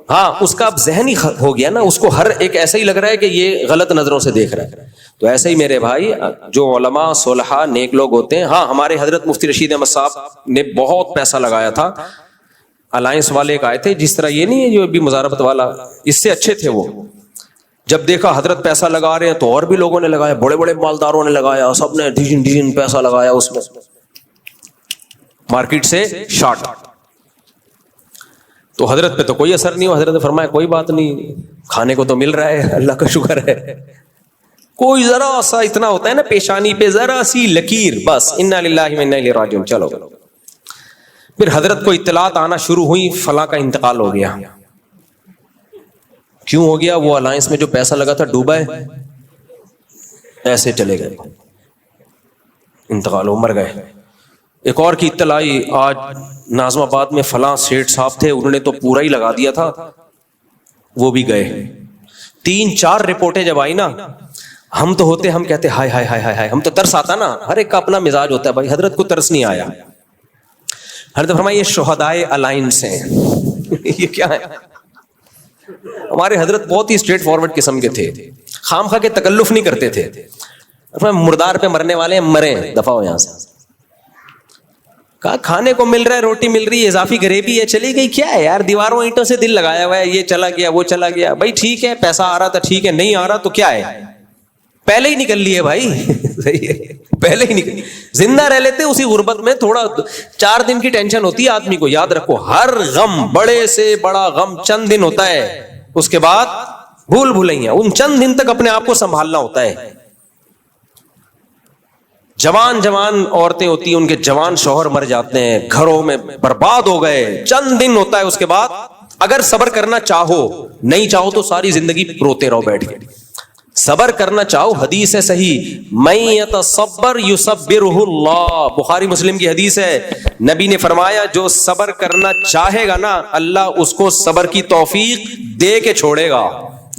ہاں, اس کا اب ذہن ہی ہو گیا نا, اس کو ہر ایک ایسا ہی لگ رہا ہے کہ یہ غلط نظروں سے دیکھ رہا ہے. تو ایسے ہی میرے بھائی جو علماء صلحاء نیک لوگ ہوتے ہیں, ہاں ہمارے حضرت مفتی رشید احمد صاحب نے بہت پیسہ لگایا تھا, الائنس والے ایک آئے تھے, جس طرح یہ نہیں ہے جو ابھی مزاربت والا, اس سے اچھے تھے وہ. جب دیکھا حضرت پیسہ لگا رہے ہیں تو اور بھی لوگوں نے لگایا, بڑے بڑے مالداروں نے لگایا, سب نے ڈیزن پیسہ لگایا اس میں, مارکیٹ سے شارٹ. تو حضرت پہ تو کوئی اثر نہیں ہوا. حضرت نے فرمایا کوئی بات نہیں, کھانے کو تو مل رہا ہے, اللہ کا شکر ہے. کوئی ذرا سا اتنا ہوتا ہے نا پیشانی پہ ذرا سی لکیر, بس انا للہ و انا الیہ راجعون. چلو, پھر حضرت کو اطلاعات آنا شروع ہوئی, فلاں کا انتقال ہو گیا. کیوں ہو گیا؟ وہ الائنس میں جو پیسہ لگا تھا ڈوبا ہے, ایسے چلے گئے, انتقال ہو, مر گئے. ایک اور کی اطلاع آئی, آج ناظم آباد میں فلاں سیٹھ صاحب تھے, انہوں نے تو پورا ہی لگا دیا تھا, وہ بھی گئے. 3-4 رپورٹیں جب آئی نا, ہم تو ہوتے, ہم کہتے ہائے ہائے ہائے ہائے, ہم تو ترس آتا نا, ہر ایک کا اپنا مزاج ہوتا ہے بھائی. حضرت کو ترس نہیں آیا. حضرت فرمایا یہ شہدائے الائنس ہیں. یہ کیا ہے؟ ہمارے حضرت بہت ہی اسٹریٹ فارورڈ قسم کے تھے, خام خواہ کے تکلف نہیں کرتے تھے. مردار پہ مرنے والے ہیں, مریں, دفع ہو یہاں سے. کہا کھانے کو مل رہا ہے, روٹی مل رہی ہے, اضافی گریوی ہے, چلی گئی, کیا ہے یار, دیواروں اینٹوں سے دل لگایا ہوا ہے, یہ چلا گیا وہ چلا گیا. بھائی ٹھیک ہے, پیسہ آ رہا تھا ٹھیک ہے, نہیں آ رہا تو کیا ہے, پہلے ہی نکل لیے بھائی. پہلے ہی نکل, زندہ رہ لیتے اسی غربت میں. تھوڑا 4 دن کی ٹینشن ہوتی ہے آدمی کو, یاد رکھو, ہر غم, بڑے سے بڑا غم چند دن ہوتا ہے, اس کے بعد بھول بھلائیاں. ان چند دن تک اپنے آپ کو سنبھالنا ہوتا ہے. جوان عورتیں ہوتی ہیں, ان کے جوان شوہر مر جاتے ہیں, گھروں میں برباد ہو گئے, چند دن ہوتا ہے, اس کے بعد اگر صبر کرنا چاہو, نہیں چاہو تو ساری زندگی روتے رہو بیٹھ کے. صبر کرنا چاہو, حدیث ہے صحیح, من یتصبر یصبرہ اللہ, بخاری مسلم کی حدیث ہے. نبی نے فرمایا جو صبر کرنا چاہے گا نا, اللہ اس کو صبر کی توفیق دے کے چھوڑے گا.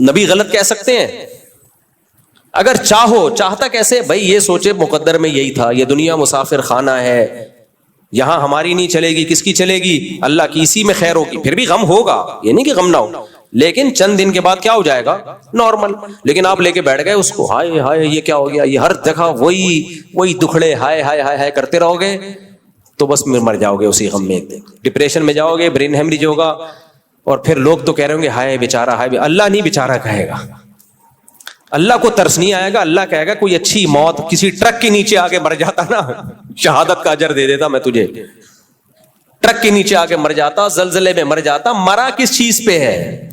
نبی غلط کہہ سکتے ہیں؟ اگر چاہو, چاہتا کیسے بھائی, یہ سوچے مقدر میں یہی تھا, یہ دنیا مسافر خانہ ہے, یہاں ہماری نہیں چلے گی, کس کی چلے گی, اللہ کی, اسی میں خیر ہوگی. پھر بھی غم ہوگا, یہ نہیں کہ غم نہ ہو, لیکن چند دن کے بعد کیا ہو جائے گا, نارمل. لیکن آپ لے کے بیٹھ گئے اس کو, ہائے ہائے یہ کیا ہو گیا, یہ ہر جگہ وہی دکھڑے ہائے ہائے ہائے ہائے کرتے رہو گے تو بس مر جاؤ گے اسی غم میں. ڈپریشن میں جاؤ گے, برین ہیمریج ہوگا, اور پھر لوگ تو کہہ رہے ہوں گے ہائے بیچارہ ہائے. اللہ نہیں بیچارہ کہے گا, اللہ کو ترس نہیں آئے گا. اللہ کہے گا کوئی اچھی موت, کسی ٹرک کے نیچے آ کے مر جاتا نا, شہادت کا اجر دے دیتا میں تجھے. ٹرک کے نیچے آ کے مر جاتا, زلزلے میں مر جاتا. مرا کس چیز پہ ہے,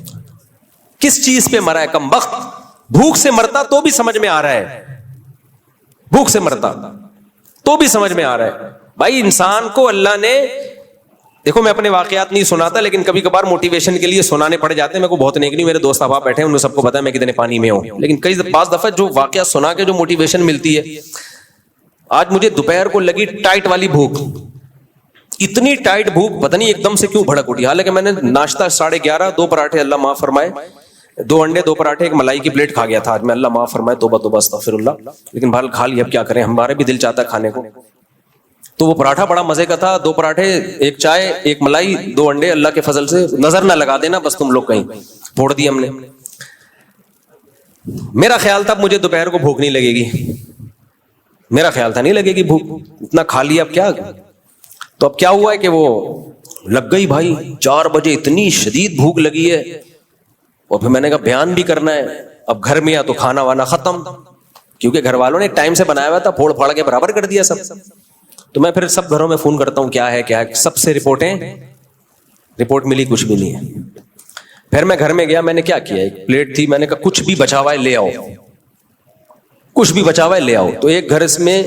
کس چیز پہ مرا ہے کم بخت. بھوک سے مرتا تو بھی سمجھ میں آ رہا ہے, بھوک سے مرتا تو بھی سمجھ میں آ رہا ہے. بھائی انسان کو اللہ نے, دیکھو میں اپنے واقعات نہیں سناتا, لیکن کبھی کبھار موٹیویشن کے لیے سنانے پڑ جاتے ہیں. میرے کو بہت نیک نہیں, میرے دوست احباب بیٹھے ہیں, انہیں سب کو پتا ہے میں کتنے پانی میں ہوں, لیکن بعض دفعہ جو واقعہ سنا کے جو موٹیویشن ملتی ہے. آج مجھے دوپہر کو لگی ٹائٹ والی بھوک, اتنی ٹائٹ بھوک پتہ نہیں ایک دم سے کیوں بھڑک اٹھی. حالانکہ میں نے ناشتہ 11:30, 2 پراٹھے, اللہ معاف فرمائے, 2 انڈے 2 پراٹھے, ایک ملائی کی پلیٹ کھا گیا تھا آج میں, اللہ معاف فرمائے, توبہ استغفر اللہ. لیکن بہرحال کھا لیا, اب کیا کریں, ہمارے بھی دل چاہتا ہے کھانے کو. تو وہ پراٹھا بڑا مزے کا تھا, 2 پراٹھے, ایک چائے, ایک ملائی, 2 انڈے, اللہ کے فضل سے نظر نہ لگا دینا بس تم لوگ کہیں, پھوڑ دی ہم نے. میرا خیال تھا مجھے دوپہر کو بھوک نہیں لگے گی, میرا خیال تھا نہیں لگے گی بھوک, اتنا کھا لیا, اب کیا. تو اب کیا ہوا ہے کہ وہ لگ گئی بھائی, 4 بجے اتنی شدید بھوک لگی ہے. اور پھر میں نے کہا بیان بھی کرنا ہے, اب گھر میں یا تو کھانا وانا ختم, کیونکہ گھر والوں نے ٹائم سے بنایا ہوا تھا, پھوڑ پھاڑ کے برابر کر دیا سب. تو میں پھر سب گھروں میں فون کرتا ہوں کیا ہے, سب سے رپورٹ ملی, کچھ بھی نہیں ہے. پھر میں گھر میں گیا, میں نے کیا کیا, ایک پلیٹ تھی, میں نے کہا کچھ بھی بچا ہوا ہے لے آؤ, کچھ بھی بچا ہوا ہے لے آؤ. تو ایک گھر میں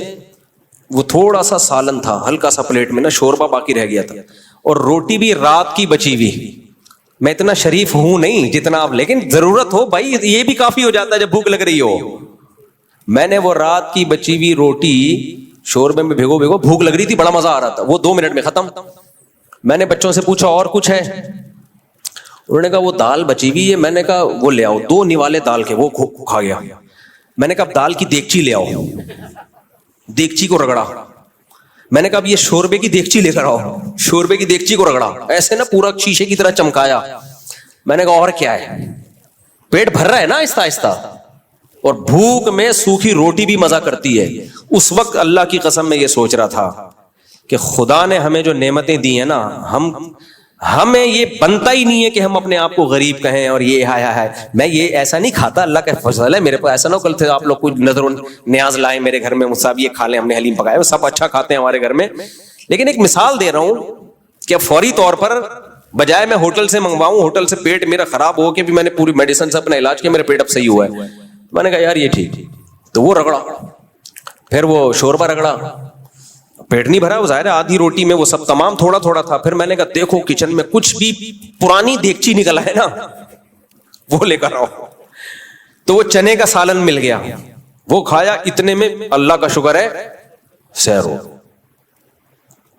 وہ تھوڑا سا سالن تھا, ہلکا سا پلیٹ میں نا, شوربا باقی رہ گیا تھا, اور روٹی بھی رات کی بچی ہوئی. میں اتنا شریف ہوں نہیں جتنا آپ, لیکن ضرورت ہو بھائی, یہ بھی کافی ہو جاتا ہے جب بھوک لگ رہی ہو. میں نے وہ رات کی بچی ہوئی روٹی شوربے میں بھیگو, بھوک لگ رہی تھی, بڑا مزہ آ رہا تھا, وہ 2 منٹ میں ختم. میں نے بچوں سے پوچھا اور کچھ ہے, انہوں نے کہا وہ دال بچی ہوئی ہے. میں نے کہا وہ لے آؤ, 2 نوالے دال کے, وہ کھا گیا. میں نے کہا اب دال کی دیگچی لے آؤ. دیگچی کو رگڑا. میں نے کہا اب یہ شوربے کی دیگچی لے کر آؤ. شوربے کی دیگچی کو رگڑا, ایسے نا پورا شیشے کی طرح چمکایا. میں نے کہا اور کیا ہے, پیٹ بھر رہا ہے نا آہستہ آہستہ. اور بھوک میں سوکھی روٹی بھی مزہ کرتی ہے. اس وقت اللہ کی قسم میں یہ سوچ رہا تھا کہ خدا نے ہمیں جو نعمتیں دی ہیں نا, ہمیں یہ بنتا ہی نہیں ہے کہ ہم اپنے آپ کو غریب کہیں اور یہ ہے. میں یہ ایسا نہیں کھاتا, اللہ کا فضل ہے میرے پاس. ایسا نہ کل تھے آپ لوگ کوئی نظر و نیاز لائے میرے گھر میں, مجھ سے یہ کھا لیں, ہم نے حلیم پکایا, سب اچھا کھاتے ہیں ہمارے گھر میں. لیکن ایک مثال دے رہا ہوں کہ فوری طور پر بجائے میں ہوٹل سے منگواؤں, ہوٹل سے پیٹ میرا خراب ہو کے بھی میں نے پوری میڈیسن سے اپنا علاج کیا, میرا پیٹ اب صحیح ہوا ہے. میں نے کہا یار یہ ٹھیک. تو وہ رگڑا, پھر وہ شوربہ رگڑا, پیٹ نہیں بھرا, وہ ظاہر ہے آدھی روٹی میں وہ سب تمام تھوڑا تھوڑا تھا. پھر میں نے کہا دیکھو کچن میں کچھ بھی پرانی دیگچی نکلا ہے نا وہ لے کر آؤ. تو وہ چنے کا سالن مل گیا, وہ کھایا. اتنے میں اللہ کا شکر ہے سیر ہو.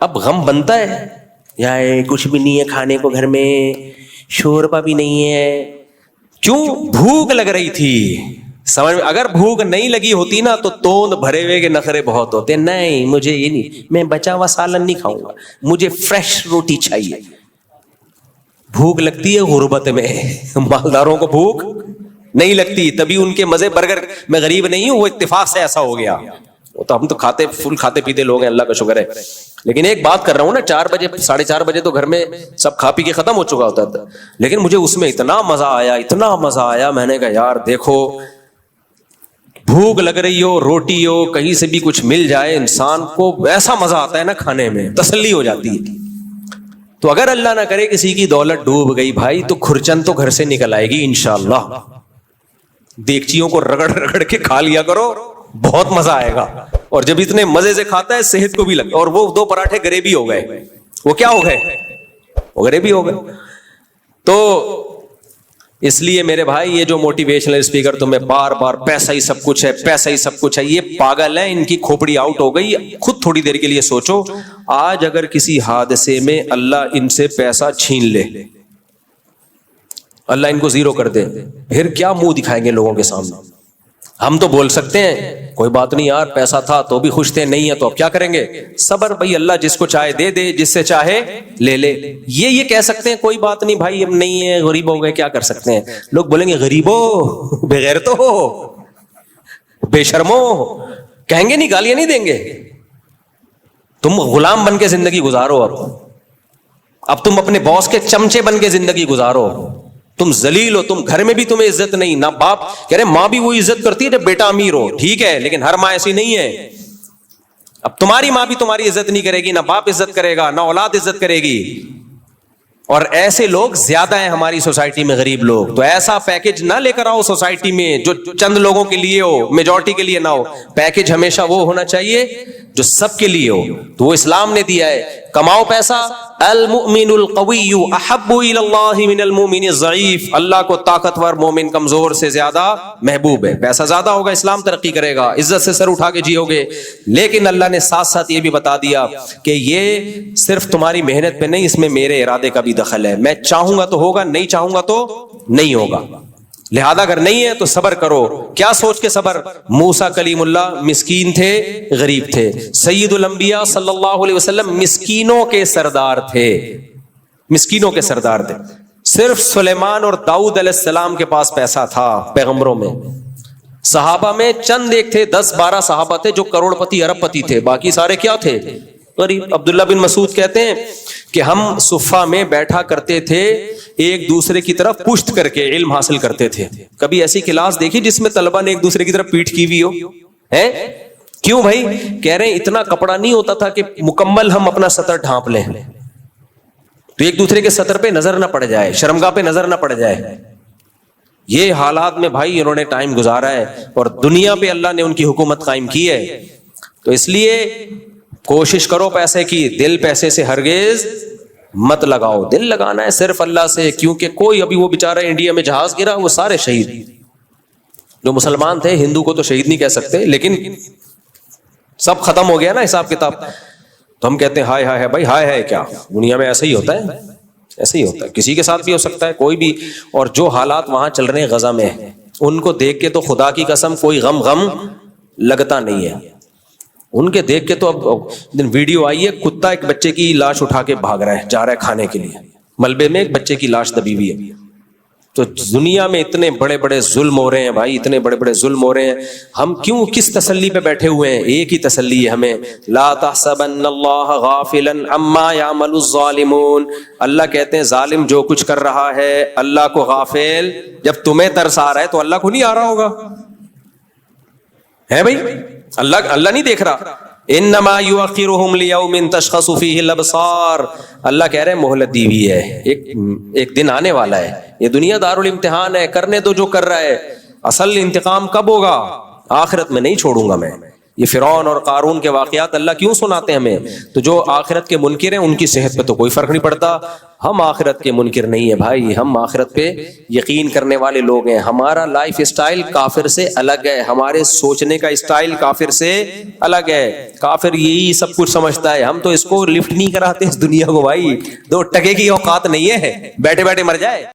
اب غم بنتا ہے یا کچھ بھی نہیں ہے کھانے کو گھر میں, شوربہ بھی نہیں ہے. کیوں؟ بھوک لگ رہی تھی. سمجھ میں, اگر بھوک نہیں لگی ہوتی نا تو توند بھرے ہوئے کے نخرے بہت ہوتے. نہیں مجھے یہ نہیں, میں بچا ہوا سالن نہیں کھاؤں گا, مجھے فریش روٹی چاہیے. بھوک لگتی ہے غربت میں, مالداروں کو بھوک نہیں لگتی, تبھی ان کے مزے. برگر میں غریب نہیں ہوں, وہ اتفاق سے ایسا ہو گیا. وہ تو ہم تو کھاتے فل کھاتے پیتے لوگ ہیں, اللہ کا شکر ہے. لیکن ایک بات کر رہا ہوں نا, 4 بجے 4:30 بجے تو گھر میں سب کھا پی کے ختم ہو چکا ہوتا تھا. لیکن مجھے اس میں اتنا مزہ آیا, اتنا مزہ آیا. میں نے کہا یار دیکھو, بھوک لگ رہی ہو, روٹی ہو, کہیں سے بھی کچھ مل جائے, انسان کو ایسا مزہ آتا ہے نا کھانے میں, تسلی ہو جاتی ہے. تو اگر اللہ نہ کرے کسی کی دولت ڈوب گئی بھائی, تو کھرچن تو گھر سے نکل آئے گی انشاءاللہ. دیگچیوں کو رگڑ رگڑ کے کھا لیا کرو, بہت مزہ آئے گا. اور جب اتنے مزے سے کھاتا ہے صحت کو بھی لگتا ہے. اور وہ 2 پراٹھے گریبی ہو گئے. وہ کیا ہو گئے؟ وہ گریبی ہو گئے. تو اس لیے میرے بھائی, یہ جو موٹیویشنل اسپیکر تمہیں بار بار پیسہ ہی سب کچھ ہے, پیسہ ہی سب کچھ ہے, یہ پاگل ہے, ان کی کھوپڑی آؤٹ ہو گئی. خود تھوڑی دیر کے لیے سوچو, آج اگر کسی حادثے میں اللہ ان سے پیسہ چھین لے, اللہ ان کو زیرو کر دے, پھر کیا منہ دکھائیں گے لوگوں کے سامنے؟ ہم تو بول سکتے ہیں کوئی بات نہیں یار, پیسہ تھا تو بھی خوش تھے, نہیں ہے تو اب کیا کریں گے؟ صبر بھائی, اللہ جس کو چاہے دے دے, جس سے چاہے لے لے. یہ کہہ سکتے ہیں کوئی بات نہیں بھائی, اب نہیں ہے, غریب ہو گئے, کیا کر سکتے ہیں. لوگ بولیں گے غریب ہو, بغیرتو ہو, بے شرمو, کہیں گے نہیں, گالیاں نہیں دیں گے. تم غلام بن کے زندگی گزارو, اب تم اپنے باس کے چمچے بن کے زندگی گزارو. تم ذلیل ہو, تم گھر میں بھی تمہیں عزت نہیں, نہ باپ کہہ رہے, ماں بھی وہ عزت کرتی ہے جب بیٹا امیر ہو, ٹھیک ہے, لیکن ہر ماں ایسی نہیں ہے. اب تمہاری ماں بھی تمہاری عزت نہیں کرے گی, نہ باپ عزت کرے گا, نہ اولاد عزت کرے گی. اور ایسے لوگ زیادہ ہیں ہماری سوسائٹی میں, غریب لوگ. تو ایسا پیکج نہ لے کر آؤ سوسائٹی میں جو چند لوگوں کے لیے ہو, میجورٹی کے لیے نہ ہو. پیکج ہمیشہ وہ ہونا چاہیے جو سب کے لیے ہو. تو وہ اسلام نے دیا ہے, کماؤ پیسہ. المؤمن القوی احب الی اللہ من المؤمن الضعیف, اللہ کو طاقتور مومن کمزور سے زیادہ محبوب ہے. پیسہ زیادہ ہوگا اسلام ترقی کرے گا, عزت سے سر اٹھا کے جیو گے. لیکن اللہ نے ساتھ ساتھ یہ بھی بتا دیا کہ یہ صرف تمہاری محنت پہ نہیں, اس میں میرے ارادے کا بھی دخل ہے. میں چاہوں گا تو ہوگا, نہیں چاہوں گا تو نہیں ہوگا. لہذا اگر نہیں ہے تو صبر کرو. کیا سوچ کے صبر؟ موسیٰ کلیم اللہ مسکین تھے, غریب تھے. سید الانبیاء صلی اللہ علیہ وسلم مسکینوں کے سردار تھے, مسکینوں کے سردار تھے. صرف سلیمان اور داؤد علیہ السلام کے پاس پیسہ تھا پیغمبروں میں. صحابہ میں چند ایک تھے, 10-12 صحابہ تھے جو کروڑ پتی ارب پتی تھے, باقی سارے کیا تھے؟ غریب. عبداللہ بن مسعود کہتے ہیں کہ ہم صفہ میں بیٹھا کرتے تھے, ایک دوسرے کی طرف پشت کر کے علم حاصل کرتے تھے. کبھی ایسی کلاس دیکھی جس میں طلبہ نے ایک دوسرے کی طرف پیٹھ کی ہوئی ہو؟ کیوں بھائی؟ کہہ رہے ہیں اتنا کپڑا نہیں ہوتا تھا کہ مکمل ہم اپنا سطر ڈھانپ لیں, تو ایک دوسرے کے سطر پہ نظر نہ پڑ جائے, شرمگاہ پہ نظر نہ پڑ جائے. یہ حالات میں بھائی انہوں نے ٹائم گزارا ہے, اور دنیا پہ اللہ نے ان کی حکومت قائم کی ہے. تو اس لیے کوشش کرو پیسے کی, دل پیسے سے ہرگز مت لگاؤ. دل لگانا ہے صرف اللہ سے, کیونکہ کوئی ابھی وہ بیچارہ انڈیا میں جہاز گرا, وہ سارے شہید جو مسلمان تھے. ہندو کو تو شہید نہیں کہہ سکتے, لیکن سب ختم ہو گیا نا حساب کتاب. تو ہم کہتے ہیں ہائے ہائے بھائی, ہائے ہے کیا, دنیا میں ایسا ہی ہوتا ہے, ایسا ہی ہوتا ہے, کسی کے ساتھ بھی ہو سکتا ہے, کوئی بھی. اور جو حالات وہاں چل رہے ہیں غزہ میں, ان کو دیکھ کے تو خدا کی قسم کوئی غم لگتا نہیں ہے. ان کے دیکھ کے تو اب ویڈیو آئی ہے, کتا ایک بچے کی لاش اٹھا کے بھاگ رہا ہے, جا رہا ہے کھانے کے لیے, ملبے میں ایک بچے کی لاش دبی ہوئی ہے. تو دنیا میں اتنے بڑے بڑے ظلم ہو رہے ہیں بھائی, اتنے بڑے بڑے ظلم ہو رہے ہیں, ہم کیوں کس تسلی پہ بیٹھے ہوئے ہیں؟ ایک ہی تسلی ہے ہمیں, لا تحسبن اللہ غافلا عما یعمل الظالمون. اللہ کہتے ہیں ظالم جو کچھ کر رہا ہے اللہ کو غافل, جب تمہیں ترس آ رہا ہے تو اللہ کو نہیں آ رہا ہوگا, ہے بھائی؟ اللہ نہیں دیکھ رہا. انما یؤخرهم لیوم تشخص فیہ الابصار. اللہ کہہ رہے ہیں مہلت دی ہوئی ہے, ایک دن آنے والا ہے, یہ دنیا دارالامتحان ہے, کرنے تو جو کر رہا ہے, اصل انتقام کب ہوگا؟ آخرت میں نہیں چھوڑوں گا میں. یہ فرعون اور قارون کے واقعات اللہ کیوں سناتے ہیں ہمیں؟ تو جو آخرت کے منکر ہیں ان کی صحت پہ تو کوئی فرق نہیں پڑتا. ہم آخرت کے منکر نہیں ہیں بھائی, ہم آخرت پہ یقین کرنے والے لوگ ہیں. ہمارا لائف اسٹائل کافر سے الگ ہے, ہمارے سوچنے کا اسٹائل کافر سے الگ ہے. کافر یہی سب کچھ سمجھتا ہے, ہم تو اس کو لفٹ نہیں کراتے اس دنیا کو بھائی, 2 ٹکے کی اوقات نہیں ہے بیٹھے بیٹھے مر جائے.